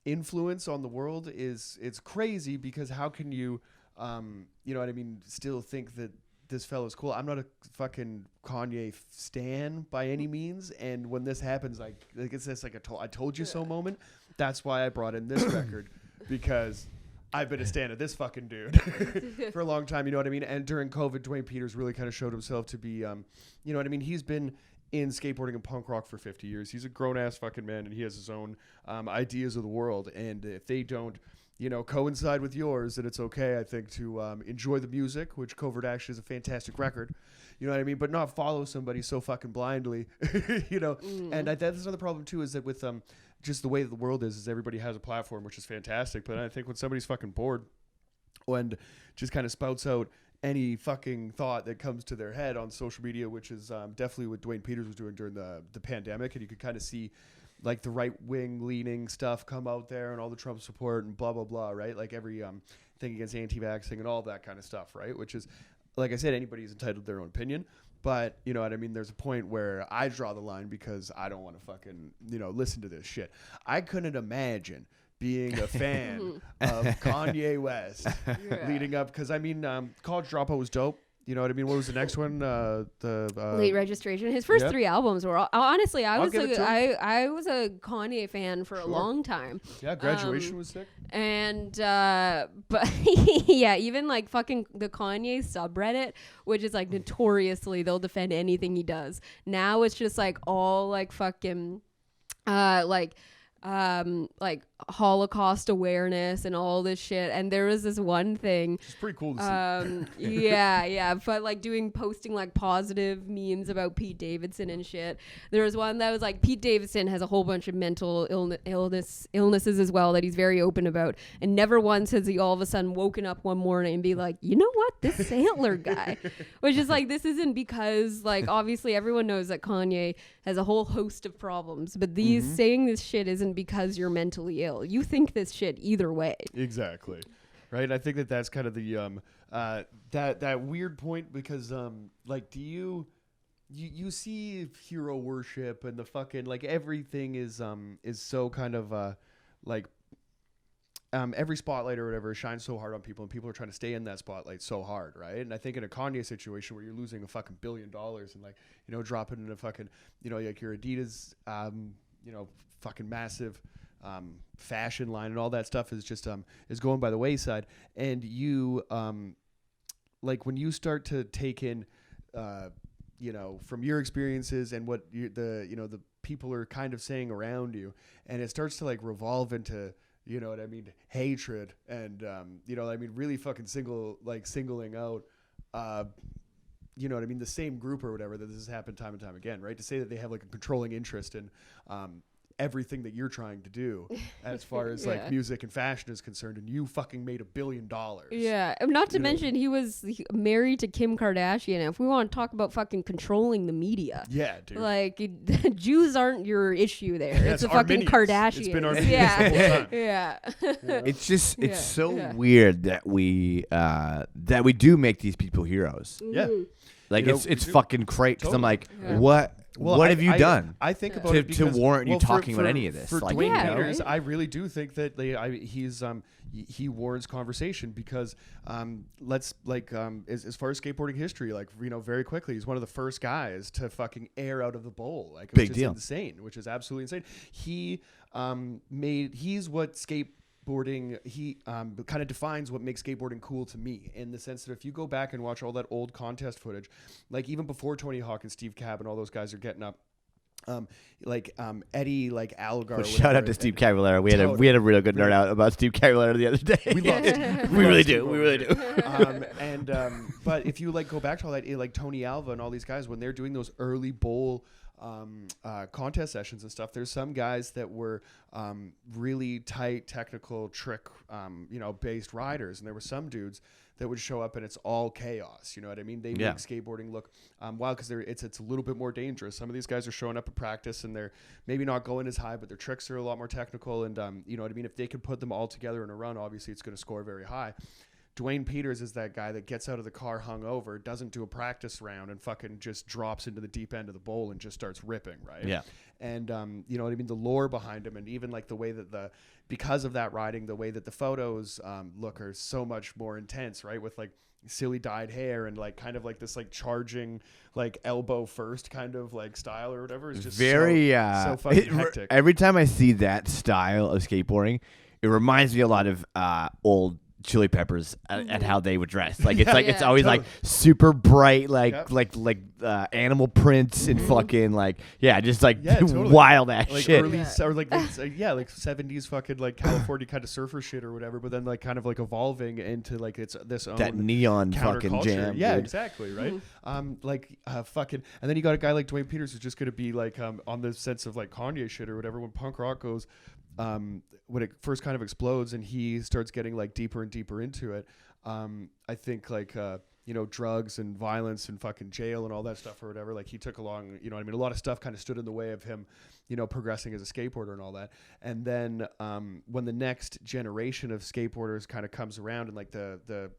influence on the world it's crazy because how can you, you know what I mean, still think that this fellow's cool. I'm not a fucking Kanye stan by any means, and when this happens, like it's this like I told you so moment. That's why I brought in this record, because I've been a stan of this fucking dude for a long time, you know what I mean? And during COVID, Dwayne Peters really kind of showed himself to be, you know what I mean? He's been in skateboarding and punk rock for 50 years. He's a grown-ass fucking man, and he has his own ideas of the world, and if they don't, you know, coincide with yours, then it's okay, I think, to enjoy the music, which Covert actually is a fantastic record, you know what I mean, but not follow somebody so fucking blindly, you know, and that's another problem, too, is that with just the way that the world is everybody has a platform, which is fantastic, but I think when somebody's fucking bored and just kind of spouts out any fucking thought that comes to their head on social media, which is definitely what Dwayne Peters was doing during the pandemic, and you could kind of see like the right wing leaning stuff come out there and all the Trump support and blah, blah, blah, right? Like every thing against anti-vaxxing and all that kind of stuff, right? Which is, like I said, anybody's entitled to their own opinion. But, you know what I mean? There's a point where I draw the line because I don't want to fucking, you know, listen to this shit. I couldn't imagine being a fan of Kanye West leading up. Because, I mean, College Dropout was dope. You know what I mean? What was the next one? Late Registration. His first three albums were honestly. I was a Kanye fan for a long time. Yeah, Graduation was sick. And but yeah, even like fucking the Kanye subreddit, which is like notoriously they'll defend anything he does. Now it's just like all like fucking like Holocaust awareness and all this shit. And there was this one thing. It's pretty cool to see. yeah. But like posting like positive memes about Pete Davidson and shit. There was one that was like Pete Davidson has a whole bunch of mental illnesses as well that he's very open about. And never once has he all of a sudden woken up one morning and be like, you know what? This Hitler guy. Which is like, this isn't because like obviously everyone knows that Kanye has a whole host of problems. But saying this shit isn't because you're mentally ill. You think this shit either way. Exactly. Right? I think that's kind of the that weird point because like do you see hero worship and the fucking like everything is so kind of like every spotlight or whatever shines so hard on people and people are trying to stay in that spotlight so hard, right? And I think in a Kanye situation where you're losing a fucking $1 billion and like, you know, dropping in a fucking, you know, like your Adidas you know, fucking massive fashion line and all that stuff is just is going by the wayside, and you like when you start to take in, you know, from your experiences and what the people are kind of saying around you, and it starts to like revolve into, you know what I mean, hatred and, you know what I mean, really fucking singling out, you know what I mean, the same group or whatever, that this has happened time and time again, right? To say that they have like a controlling interest in everything that you're trying to do as far as like music and fashion is concerned, and you fucking made $1 billion. Yeah, not to mention he was married to Kim Kardashian. If we want to talk about fucking controlling the media, yeah, dude, like Jews aren't your issue there. Yeah, it's the fucking Kardashians. It's been Armenians yeah. It's just it's so weird that we do make these people heroes. Yeah, like it's fucking great because totally. I'm like, what have you done? I think about it to warrant you talking about any of this. For like, Dwayne Yeah, Peters, right? I really do think that he warrants conversation because as far as skateboarding history, like, you know, very quickly, he's one of the first guys to fucking air out of the bowl, like, Big which deal. is insane, which is absolutely insane. He's what skateboarding, he kind of defines what makes skateboarding cool to me, in the sense that if you go back and watch all that old contest footage, like even before Tony Hawk and Steve Cab and all those guys are getting up, Eddie, like Algar. Well, shout out to Steve Cavallero. We had a real good nerd out about Steve Cavallero the other day. We love Steve. We really do. But if you like go back to all that, like Tony Alva and all these guys, when they're doing those early bowl contest sessions and stuff, there's some guys that were really tight technical trick based riders, and there were some dudes that would show up and it's all chaos. You know what I mean? They make skateboarding look wild because it's a little bit more dangerous. Some of these guys are showing up at practice and they're maybe not going as high, but their tricks are a lot more technical. And you know what I mean? If they can put them all together in a run, obviously it's going to score very high. Dwayne Peters is that guy that gets out of the car hungover, doesn't do a practice round, and fucking just drops into the deep end of the bowl and just starts ripping, right? Yeah. And you know what I mean? The lore behind him, and even like the way that because of that riding, the way that the photos look are so much more intense, right? With like silly dyed hair and like kind of like this like charging like elbow first kind of like style or whatever is just very so fucking hectic. Every time I see that style of skateboarding, it reminds me a lot of old Chili Peppers at how they would dress. Like it's it's always totally. like super bright, like animal prints and fucking just like totally. wild ass like shit. Early, or like 70s fucking like California kind of surfer shit or whatever, but then like kind of like evolving into like it's this own that neon fucking jam. Yeah, dude. exactly, right? Fucking, and then you got a guy like Dwayne Peters who's just gonna be like on the sense of like Kanye shit or whatever. When punk rock goes, when it first kind of explodes and he starts getting like deeper and deeper into it, I think like drugs and violence and fucking jail and all that stuff or whatever, like he took along, you know what I mean, a lot of stuff kind of stood in the way of him, you know, progressing as a skateboarder and all that. And then when the next generation of skateboarders kind of comes around and like the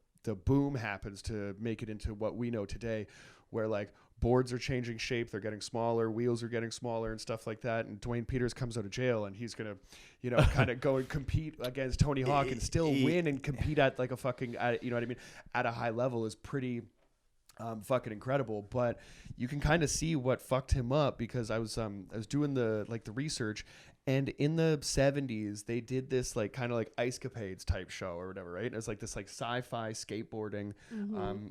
boom happens to make it into what we know today, where like boards are changing shape, they're getting smaller, wheels are getting smaller and stuff like that, and Dwayne Peters comes out of jail and he's gonna, you know, kind of go and compete against Tony Hawk and still win and compete at like a fucking, you know what I mean, at a high level is pretty fucking incredible. But you can kind of see what fucked him up, because I was doing the research, and in the 70s they did this like kind of like Ice Capades type show or whatever, right? It was like this like sci-fi skateboarding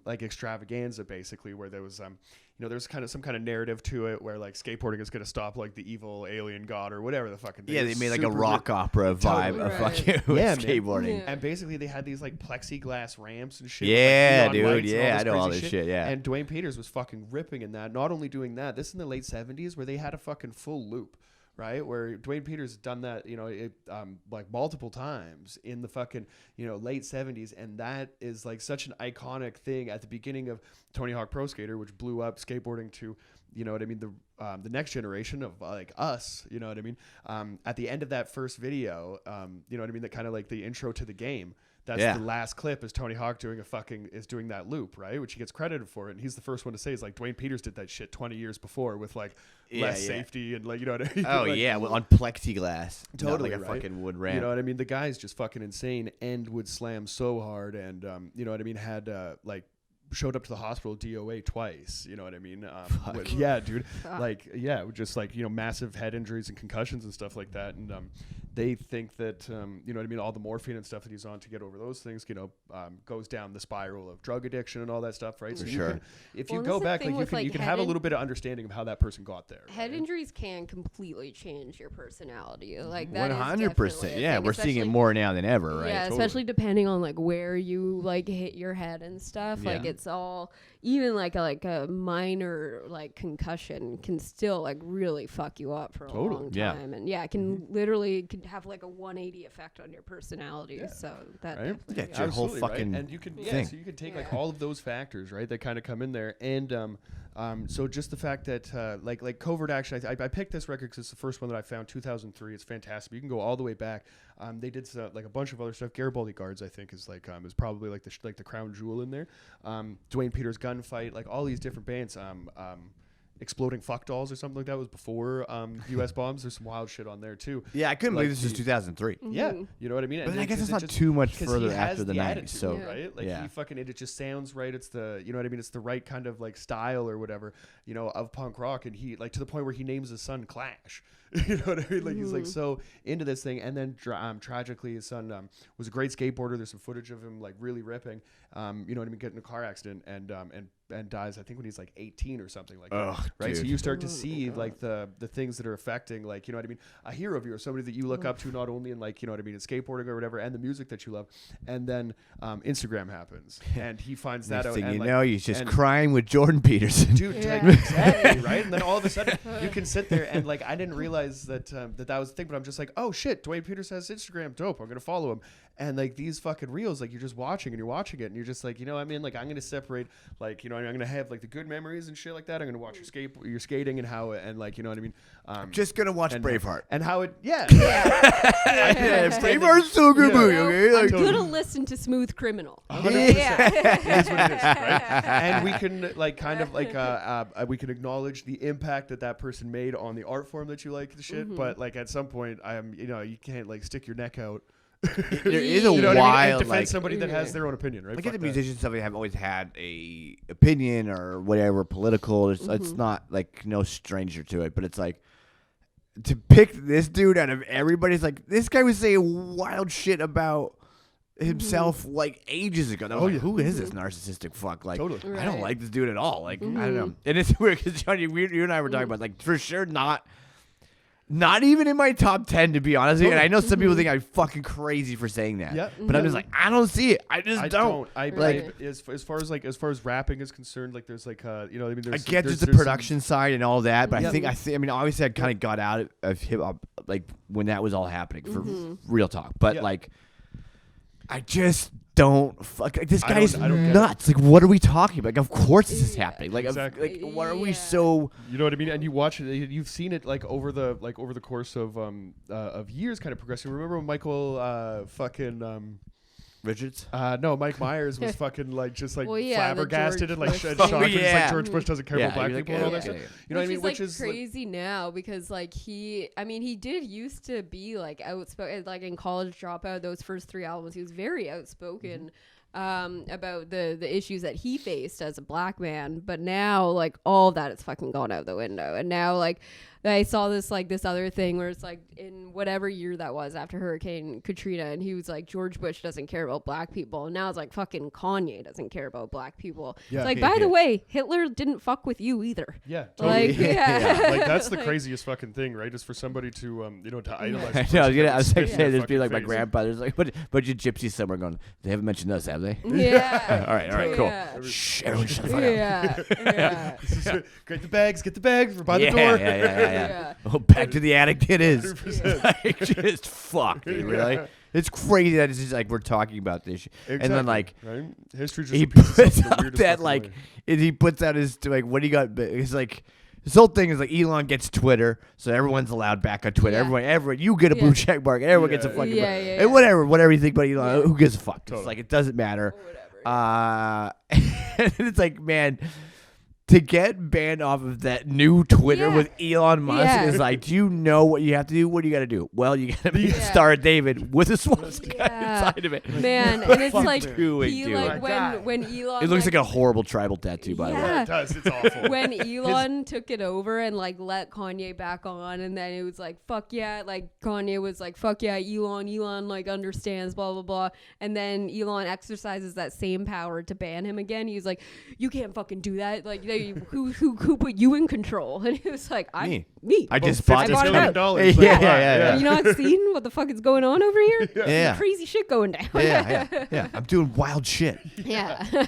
like extravaganza basically, where there was there's kind of some kind of narrative to it where like skateboarding is going to stop like the evil alien god or whatever the fucking thing. Yeah, they made like a rock opera vibe of fucking skateboarding. Yeah. And basically they had these like plexiglass ramps and shit. Yeah, with, like, dude. yeah, I know all this shit. Yeah. And Dwayne Peters was fucking ripping in that. Not only doing that, this in the late 70s where they had a fucking full loop, right? Where Dwayne Peters has done that, you know, like multiple times in the fucking, you know, late 70s. And that is like such an iconic thing at the beginning of Tony Hawk Pro Skater, which blew up skateboarding to, you know what I mean, the next generation of like us, you know what I mean? At the end of that first video, you know what I mean, that kind of like the intro to the game. That's the last clip is Tony Hawk doing that loop, right? Which he gets credited for it. And he's the first one to say is like Dwayne Peters did that shit 20 years before with like less safety and like, you know what I mean? Oh like, yeah, well, on plexiglass. Totally, not like a right? fucking wood ramp. You know what I mean? The guy's just fucking insane and would slam so hard, and you know what I mean, had like showed up to the hospital DOA twice, you know what I mean? Yeah, dude. Like, yeah, just like, you know, massive head injuries and concussions and stuff like that. And they think that you know what I mean, all the morphine and stuff that he's on to get over those things, you know, goes down the spiral of drug addiction and all that stuff, right? So Sure. you can, if you go back, like you can have a little bit of understanding of how that person got there. Head right? injuries can completely change your personality. Like One that. 100%. Yeah, we're seeing it more now than ever, right? Yeah, especially depending on like where you like hit your head and stuff. Like it's all, even like a minor like concussion can still like really fuck you up for a long time. And it can literally have like a 180 effect on your personality. So that definitely your whole fucking right? And you can thing. so you can take like all of those factors, right, that kind of come in there. And so just the fact that like Covert Action, I picked this record because it's the first one that I found, 2003. It's fantastic. You can go all the way back. They did like a bunch of other stuff. Garibaldi Guards, I think, is like is probably like the crown jewel in there. Dwayne Peters' Gunfight, like all these different bands. Exploding Fuck Dolls or something like that was before U.S. Bombs. There's some wild shit on there too. Yeah, I couldn't believe this was 2003. Yeah, you know what I mean. But I guess it's not too much further after the 90s. So right, like he fucking it just sounds right. It's the, you know what I mean. It's the right kind of like style or whatever, you know, of punk rock. And he like to the point where he names his son Clash. You know what I mean? Like he's like so into this thing. And then tragically, his son was a great skateboarder. There's some footage of him like really ripping. You know what I mean? Getting in a car accident and dies, I think, when he's like 18 or something like that. Right. Dude. So you start to see like the things that are affecting, like, you know what I mean, a hero of yours, somebody that you look up to, not only in like, you know what I mean, in skateboarding or whatever, and the music that you love. And then Instagram happens and he finds that out. Thing and you like, know, he's just crying with Jordan Peterson. Dude, like, exactly, right? And then all of a sudden you can sit there and like, I didn't realize that that was the thing, but I'm just like, oh shit, Dwayne Peters has Instagram, dope, I'm gonna follow him. And like these fucking reels, like you're just watching and you're watching it and you're just like, you know, I mean, like I'm gonna separate, like, you know, I'm gonna have like the good memories and shit like that. I'm gonna watch your skating and how and like, you know what I mean. I'm just gonna watch Braveheart and how it, Braveheart's so good movie. Okay, like, I'm gonna listen to Smooth Criminal. 100%. It is what it is, right? And we can like kind of like we can acknowledge the impact that person made on the art form that you like the shit. But like at some point, you know, you can't like stick your neck out. There is a you know wild, I mean? And defend like, somebody that has their own opinion, right? Look at the musicians. Somebody have always had a opinion or whatever political. It's not like no stranger to it, but it's like to pick this dude out of everybody's like this guy was saying wild shit about himself like ages ago. I was like, who is this narcissistic fuck? Like, totally. I don't like this dude at all. Like, I don't know. And it's weird because Johnny, you and I were talking about like for sure not even in my top 10, to be honest with you. And I know some people think I'm fucking crazy for saying that. Yeah. But I'm just like, I don't see it. I don't. As far as rapping is concerned, like there's like you know, I mean, there's, I get just the production side and all that, but I mean, obviously I kind of got out of hip hop like when that was all happening for real talk. But like, I just don't fuck. Like, this guy's nuts. Like, what are we talking about? Like, of course this is happening. Like, exactly. like, what are we so? You know what I mean? And you watch it. You've seen it like over the course of years, kind of progressing. Remember when Michael fucking Richards? No, Mike Myers was fucking like just like flabbergasted and like shocked. Oh, Like George Bush doesn't care about black people and all that stuff. You know what I mean? Which is crazy now because like he did used to be like outspoken, like in College Dropout, those first 3 albums, he was very outspoken about the issues that he faced as a black man. But now like all of that is fucking gone out the window. And now like I saw this other thing where it's like in whatever year that was after Hurricane Katrina, and he was like, George Bush doesn't care about black people, and now it's like fucking Kanye doesn't care about black people. Yeah. It's like, by the way, Hitler didn't fuck with you either. Yeah, totally. Like, like that's the craziest fucking thing, right? Is for somebody to you know, to idolize. I was like saying this, be like my grandfather's like, but you gypsies somewhere going, they haven't mentioned us, have they? Yeah. all right, cool. Shh, everyone shut the fuck up. Yeah. Get the bags. We're by the door. Yeah. Oh, back to the attic it is. Like, just fuck, dude, really? It's crazy that it's just like we're talking about this shit. Exactly. And then like history just he puts out that like he puts out his like what he got. It's like this whole thing is like Elon gets Twitter, so everyone's allowed back on Twitter. Everyone, you get a blue check mark, and everyone gets a fucking and whatever you think about Elon, who gives a fuck? Totally. It's like it doesn't matter. Or whatever. And it's like, man, to get banned off of that new Twitter with Elon Musk is like, do you know what you have to do? What do you got to do? Well, you got to be Star David with a swastika inside of it. Man, and it's like, when Elon... It looks like a horrible tribal tattoo, by the way. Yeah, it does. It's awful. When Elon took it over and like let Kanye back on, and then it was like, fuck yeah, like Kanye was like, fuck yeah, Elon like understands, blah, blah, blah. And then Elon exercises that same power to ban him again. He was like, you can't fucking do that. Like, who put you in control? And he was like, me. I just bought this $50. Yeah. You not seen what the fuck is going on over here? Yeah. Crazy shit going down. Yeah. I'm doing wild shit. Yeah.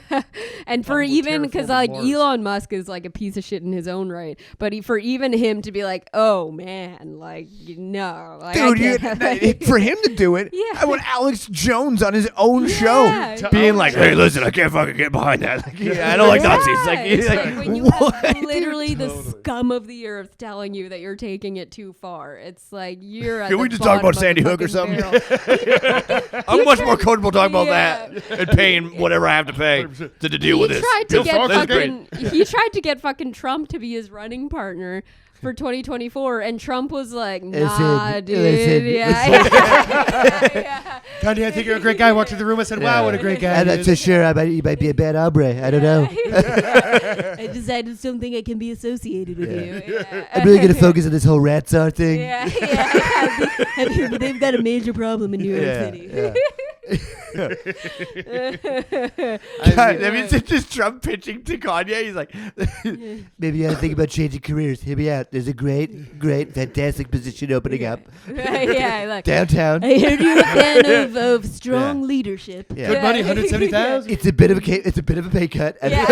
And for even, because like Elon Musk is like a piece of shit in his own right, but for even him to be like, oh man, like, no. Like, dude, for him to do it, I want Alex Jones on his own show being like, hey, listen, I can't fucking get behind that. Like, I don't like Nazis. Like when you have literally the scum of the earth telling you that you're taking it too far. It's like you're at Can we just talk about Sandy Hook or something? I'm much more comfortable talking about that and paying whatever I have to pay to deal with this. He tried to get fucking Trump to be his running partner for 2024, and Trump was like, nah, dude. Kanye, I think you're a great guy. Walked to the room. I said, wow, what a great guy. I'm not so sure. He might be a bad hombre. I don't know. I just don't think I can be associated with you. I'm really going to focus on this whole RAT CZAR thing. They've got a major problem in New York City. I mean, it's just Trump pitching to Kanye. He's like, maybe you got to think about changing careers. Hear me out. There's a great, fantastic position opening up like, downtown. I heard you're a fan of strong leadership. Good money, 170,000. It's a bit of a pay cut. Now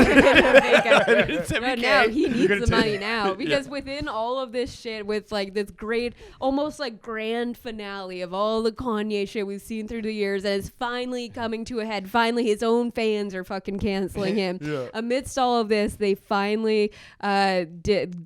he needs the money now, because within all of this shit, with like this great, almost like grand finale of all the Kanye shit we've seen through the years, and it's finally coming to a head. Finally, his own fans are fucking canceling him. Amidst all of this, they finally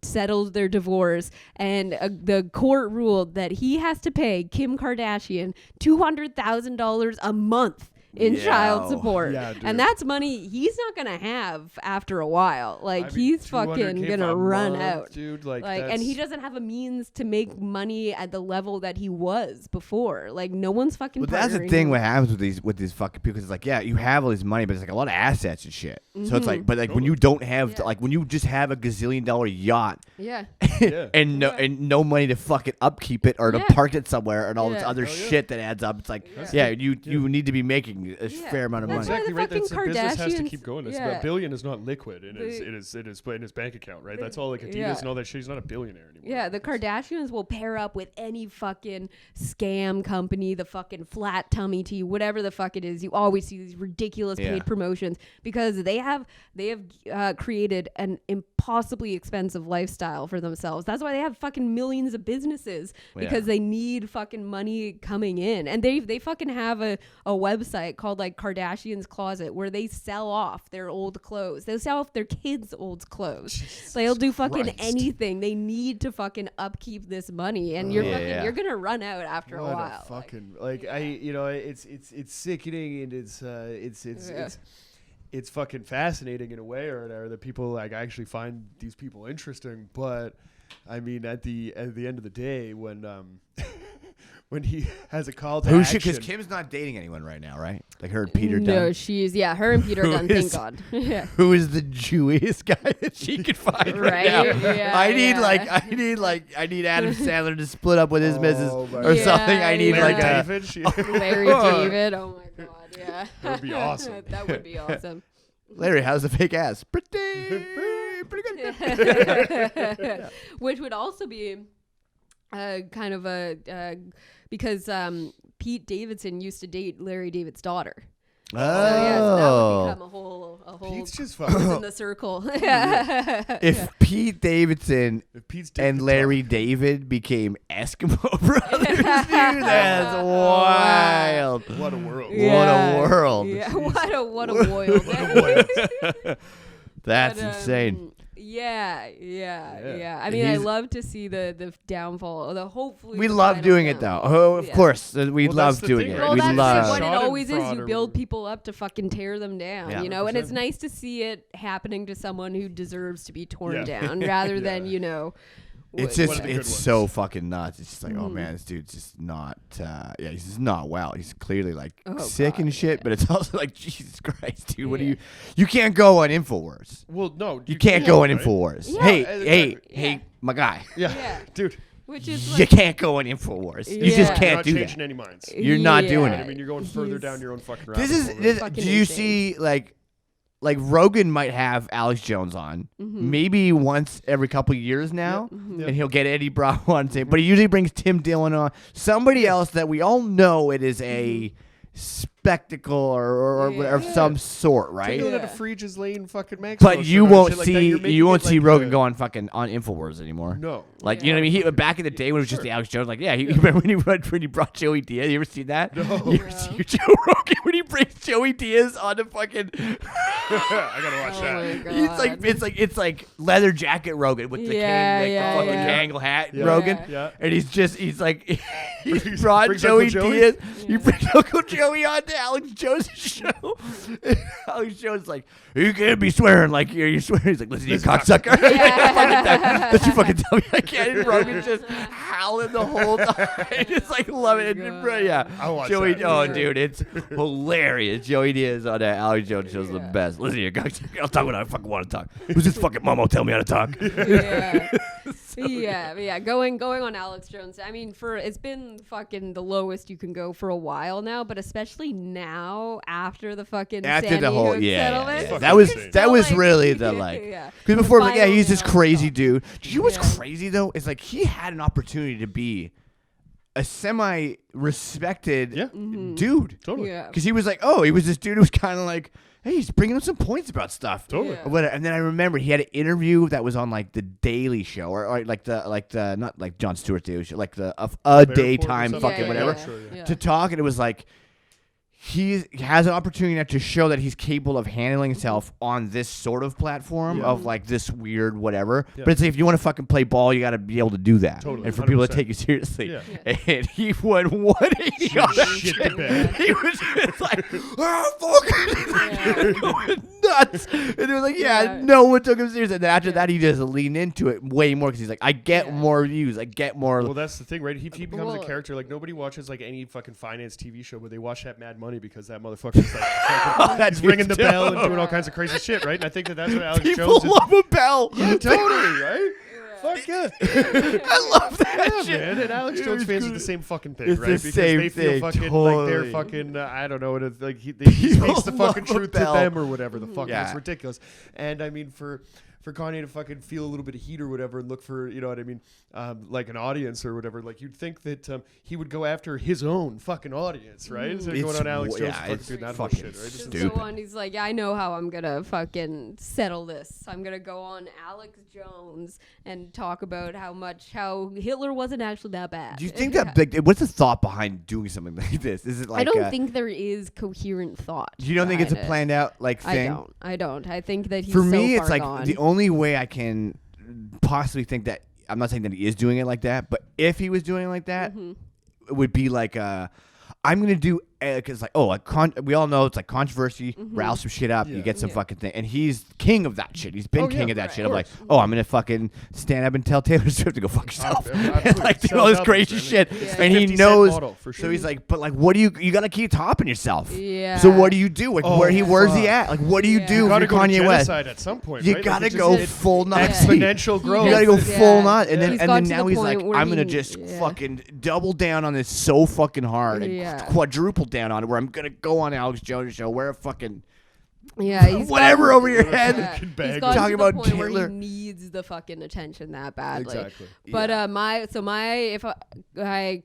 settled their divorce, and the court ruled that he has to pay Kim Kardashian $200,000 a month in child support. And that's money he's not gonna have after a while. Like, he's fucking gonna run out, dude. And he doesn't have a means to make money at the level that he was before. Like, no one's fucking. But that's the thing. What happens with these fucking people? Because it's like, yeah, you have all this money, but it's like a lot of assets and shit. So it's like, but like when you don't have, like when you just have a $gazillion yacht, and no money to fucking upkeep it or to park it somewhere and all this other shit that adds up. It's like, you need to be making a fair amount of money. Exactly right. That's business has to keep going. A billion is not liquid in his bank account, right? That's all like Adidas and all that shit. He's not a billionaire anymore. Yeah, the Kardashians will pair up with any fucking scam company, the fucking flat tummy tea, whatever the fuck it is. You always see these ridiculous paid promotions because they have created an impossibly expensive lifestyle for themselves. That's why they have fucking millions of businesses, because they need fucking money coming in. And they fucking have a website called like Kardashian's Closet, where they sell off their old clothes. They sell off their kids' old clothes. They'll do fucking anything. They need to fucking upkeep this money, and you're gonna run out after a while. It's sickening, and it's fucking fascinating in a way, or that people like actually find these people interesting. But I mean, at the end of the day, when when he has a call to action. Because Kim's not dating anyone right now, right? Like her and Peter Dunn. No, she's, her and Peter Dunn, thank God. Who is the Jewiest guy that she could find right now? Yeah, I need Adam Sandler to split up with his missus or something. I need Larry like David. Larry David. Oh my God, yeah. That would be awesome. That would be awesome. Larry, how's the fake ass? Pretty good. Which would also be kind of because Pete Davidson used to date Larry David's daughter. Oh, so that would become a whole Pete's just in the circle. If Pete Davidson and Larry David became Eskimo brothers, dude, that's wild. What a world. What a world. Yeah. What a world. That's insane. Yeah. I mean, I love to see the downfall. Hopefully, we love doing it though. Oh, of course, we love doing it. Well, we that's love. what it always is. You build people up to fucking tear them down, you know. And it's nice to see it happening to someone who deserves to be torn down, rather than It's just it's so fucking nuts. It's just like, oh man, this dude's just not. He's just not well. He's clearly like sick and shit. But it's also like, Jesus Christ, dude. What do you can't go on Infowars. Well, no, you can't go on Infowars. Yeah. Hey, my guy. Yeah, dude. Which is you can't go on Infowars. You just can't do that. You're not changing any minds. You're not doing it. I mean, you're going further down your own fucking route. Do you see like Rogan might have Alex Jones on maybe once every couple of years now, and he'll get Eddie Bravo on, but he usually brings Tim Dillon on, somebody else that we all know it is a spectacle or of some sort, right? Take a Free Lane fucking Max. But you won't see Rogan go on fucking on Infowars anymore. No, like you know what I mean. He back in the day when it was just the Alex Jones, like he remember when he brought Joey Diaz. You ever seen that? No. You ever see Joe Rogan when he brings Joey Diaz on the fucking? I gotta watch that. It's like leather jacket Rogan with the cane, the fucking Kangle hat Rogan, and he's like he brought Joey Diaz. You bring Uncle Joey on to Alex Jones' show. Alex Jones like, you can't be swearing like you're swearing. He's like, listen, you cocksucker. Don't you fucking tell me I can't. And Rogan's just howling the whole time. Just like love it. I'll watch Joey, that. Dude, it's hilarious. Joey Diaz on that Alex Jones show's the best. Listen here, cocksucker. I'll talk when I fucking want to talk. Who's this fucking Momo? Tell me how to talk. Going on Alex Jones. I mean, it's been fucking the lowest you can go for a while now, but especially now after the fucking Sandy Hook settlement. That was really the because before it was like, he's this crazy dude. Did you know what's crazy though? It's like he had an opportunity to be a semi-respected dude. Totally. Because he was like, he was this dude who was kind of like, hey, he's bringing up some points about stuff. Totally. And then I remember he had an interview that was on like the Daily Show or like the not like Jon Stewart's Daily Show, like the a daytime fucking whatever to talk, and it was like he has an opportunity now to show that he's capable of handling himself on this sort of platform of like this weird whatever. But it's like, if you want to fucking play ball, you got to be able to do that. Totally. And for people to take you seriously. And he went 180 on that shit. He was just like, fuck, going nuts. And they were like, no one took him seriously. And then after that, he just leaned into it way more because he's like, I get more views. I get more. Well, that's the thing, right? He becomes a character. Like, nobody watches like any fucking finance TV show, but they watch that Mad Money because that motherfucker's like he's ringing the bell and doing all kinds of crazy shit, right? And I think that's what Alex Jones is. People love a bell. Yeah, totally, right? Fuck yeah. I love that shit. Man. And Alex Jones fans are the same fucking thing, it's right? Because they feel fucking like they're fucking, I don't know, like he speaks the fucking truth to them or whatever the fuck. It's ridiculous. And I mean, for Kanye to fucking feel a little bit of heat or whatever and look for, you know what I mean, like an audience or whatever, like you'd think that he would go after his own fucking audience, right? Instead of going on Alex Jones fucking doing that whole shit, right? Stupid. He's like, I know how I'm gonna fucking settle this. I'm gonna go on Alex Jones and talk about how Hitler wasn't actually that bad. Do you think that, like, what's the thought behind doing something like this? Is it like I don't think there is coherent thought. You don't think it's a planned out like thing? I don't. I think that he's for me, so it's like gone. the only way I can possibly think that. I'm not saying that he is doing it like that, but if he was doing it like that, it would be like I'm gonna do because we all know it's like controversy, rile some shit up, you get some fucking thing, and he's king of that shit. He's been king of that shit. Of like, I'm gonna fucking stand up and tell Taylor Swift to go fuck yourself, and like do all this crazy shit, and he knows. So he's like, but like, what do you gotta keep topping yourself? Yeah. So what do you do? Like, where's he at? Like, what do you do? You if you're Kanye West at some point. You gotta go full nuts. Exponential growth. You gotta go full nut, and then now he's like, I'm gonna just fucking double down on this so fucking hard and quadruple down on it, where I'm gonna go on Alex Jones' show, wear a fucking he's whatever over your head. He's gotten talking to about the point Hitler. where he needs the fucking attention that badly. Exactly. But my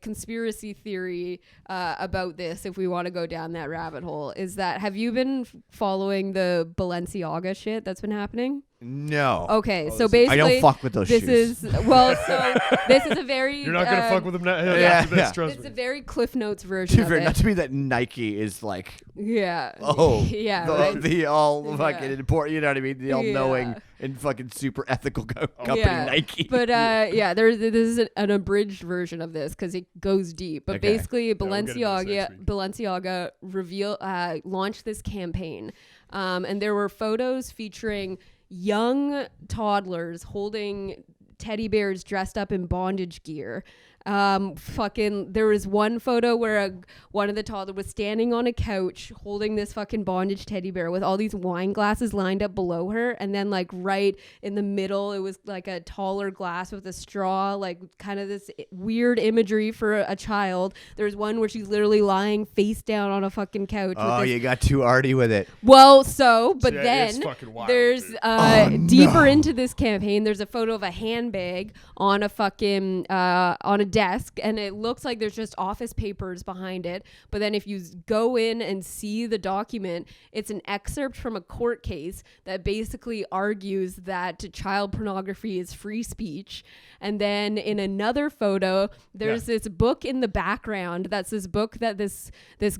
conspiracy theory about this, if we want to go down that rabbit hole, is that have you been following the Balenciaga shit that's been happening? No. Okay, so this is- basically, I don't fuck with those this shoes. is this is a very You're not gonna fuck with them now. Yeah, After yeah. this, trust it's me. a very Cliff Notes version To of be fair, it. not to me that Nike is like, Yeah. oh, yeah. the, Right? the all Yeah. fucking important, you know what I mean? The all knowing Yeah. and fucking super ethical company Yeah. Nike. But yeah, this is an abridged version of this because it goes deep. But Okay. basically, we'll get into this next week. Balenciaga launched this campaign, and there were photos featuring young toddlers holding teddy bears dressed up in bondage gear. There was one photo where one of the toddlers was standing on a couch holding this fucking bondage teddy bear with all these wine glasses lined up below her, and then like right in the middle it was like a taller glass with a straw, like kind of this weird imagery for a child. There's one where she's literally lying face down on a fucking couch. Oh, with this you got too arty with it. but Yeah, it's then fucking wild, there's dude. deeper into this campaign, there's a photo of a handbag on a fucking on a desk, and it looks like there's just office papers behind it. But then if you go in and see the document, it's an excerpt from a court case that basically argues that child pornography is free speech. And then in another photo, there's this book in the background. That's this book that this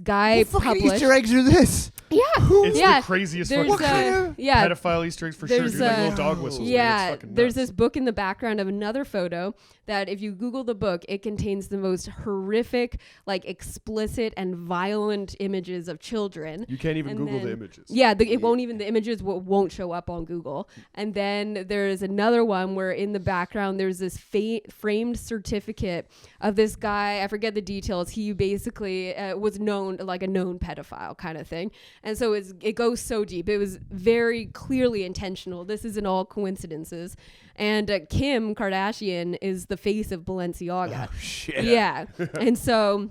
guy What fucking published. Easter eggs are this? Yeah, It's yeah. the craziest There's fucking yeah. pedophile Easter eggs for sure. There's Dude, like little dog whistles. man. Yeah, It's fucking there's nuts. this book in the background of another photo that if you Google the book, it contains the most horrific, like explicit and violent images of children. You can't even And Google the then- images. Yeah, it won't even, the images won't show up on Google. And then there's another one where in the background there's this framed certificate of this guy. I forget the details. He basically was known, like a known pedophile kind of thing. And so it goes so deep. It was very clearly intentional. This isn't all coincidences. And Kim Kardashian is the face of Balenciaga. Oh, shit. Yeah. And so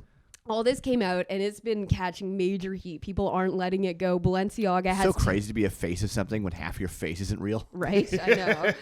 all this came out and it's been catching major heat. People aren't letting it go. Balenciaga has So crazy to be a face of something when half your face isn't real. right, I know.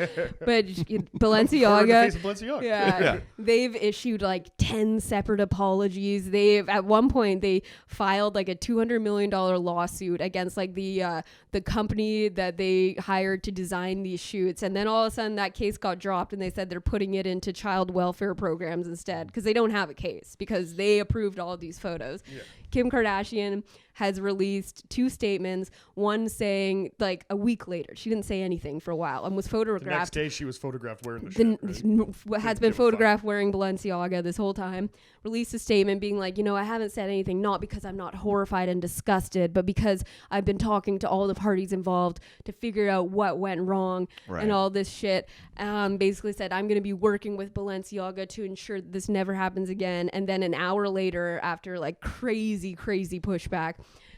But Or in the Balenciaga, face of Balenciaga. yeah, they've issued like 10 separate apologies. At one point they filed like a $200 million lawsuit against like the company that they hired to design these shoots, and then all of a sudden that case got dropped and they said they're putting it into child welfare programs instead because they don't have a case because they approved all of these photos. Yeah. Kim Kardashian has released 2 statements, one saying like a week later, she didn't say anything for a while and was The photographed. next day she was photographed wearing the shit. Right? Has Didn't been give a fuck. photographed wearing Balenciaga this whole time, released a statement being like, I haven't said anything, not because I'm not horrified and disgusted, but because I've been talking to all the parties involved to figure out what went wrong and all this shit. Basically said, I'm going to be working with Balenciaga to ensure that this never happens again. And then an hour later, after like crazy pushback,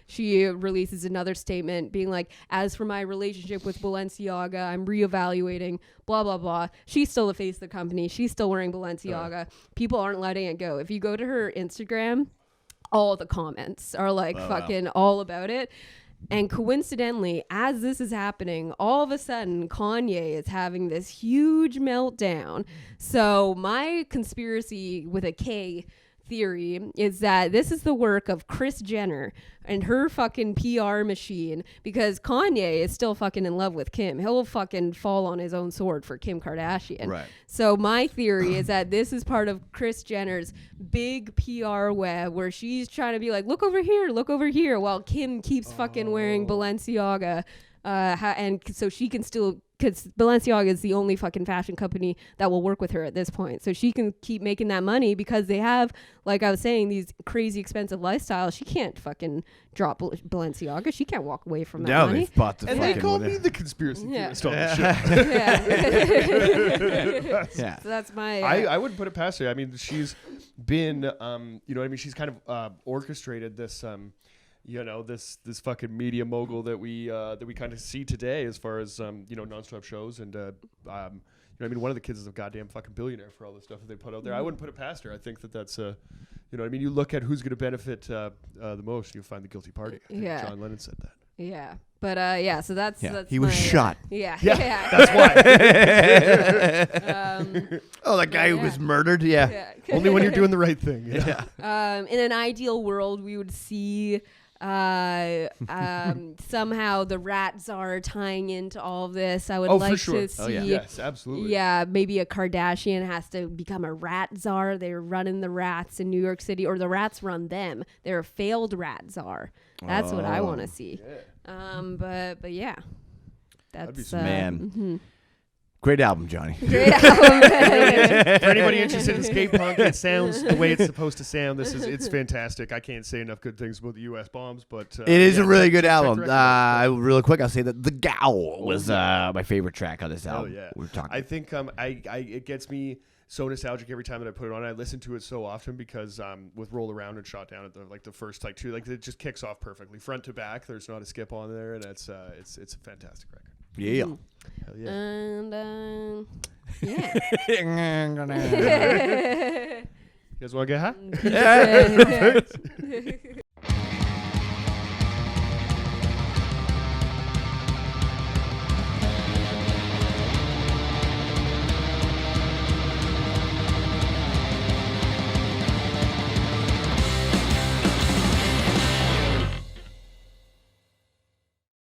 she releases another statement being like, as for my relationship with Balenciaga, I'm reevaluating, blah, blah, blah. She's still the face of the company. She's still wearing Balenciaga. People aren't letting it go. If you go to her Instagram, all the comments are like fucking all about it. And coincidentally, as this is happening, all of a sudden, Kanye is having this huge meltdown. So my conspiracy with a K theory is that this is the work of Kris Jenner and her fucking PR machine, because Kanye is still fucking in love with Kim. He'll fucking fall on his own sword for Kim Kardashian. Right. So my theory is that this is part of Kris Jenner's big PR web where she's trying to be like, look over here, while Kim keeps fucking wearing Balenciaga. And so she can still, because Balenciaga is the only fucking fashion company that will work with her at this point. So she can keep making that money because they have, like I was saying, these crazy expensive lifestyles. She can't fucking drop Balenciaga. She can't walk away from that No, money. they've bought the And they fucking call one. me the conspiracy Yeah. theorist on the show. Yeah. So that's my... I wouldn't put it past her. I mean, she's been, you know what I mean? She's kind of orchestrated this, this fucking media mogul that we kind of see today as far as, nonstop shows. And, I mean, one of the kids is a goddamn fucking billionaire for all the stuff that they put out there. I wouldn't put it past her. I think that's, you look at who's going to benefit the most, you'll find the guilty party. I think Yeah. John Lennon said that. Yeah. But, so that's... Yeah. that's He was my, shot. Yeah. Yeah, that's why. Oh, the guy who was murdered? Yeah. Only when you're doing the right thing. Yeah. In an ideal world, we would see Somehow the RAT czar tying into all of this. I would for like sure. to see. Oh, yeah. Yes, absolutely. Yeah, maybe a Kardashian has to become a RAT czar. They're running the rats in New York City, or the rats run them. They're a failed RAT czar. That's what I want to see. Yeah. But yeah, That'd be that's man. Great album, Johnny. Great album. For anybody interested in skate punk, it sounds the way it's supposed to sound. It's fantastic. I can't say enough good things about the U.S. Bombs, but it is a really good check album. the record. Really quick, I'll say that "The Gowl" was my favorite track on this album. Oh yeah, we were talking. I think it gets me so nostalgic every time that I put it on. I listen to it so often because with "Roll Around" and "Shot Down" at the first two, it just kicks off perfectly, front to back. There's not a skip on there, and it's a fantastic record. Yeah. Hell yeah. And yeah. You guys want to get high? Yeah.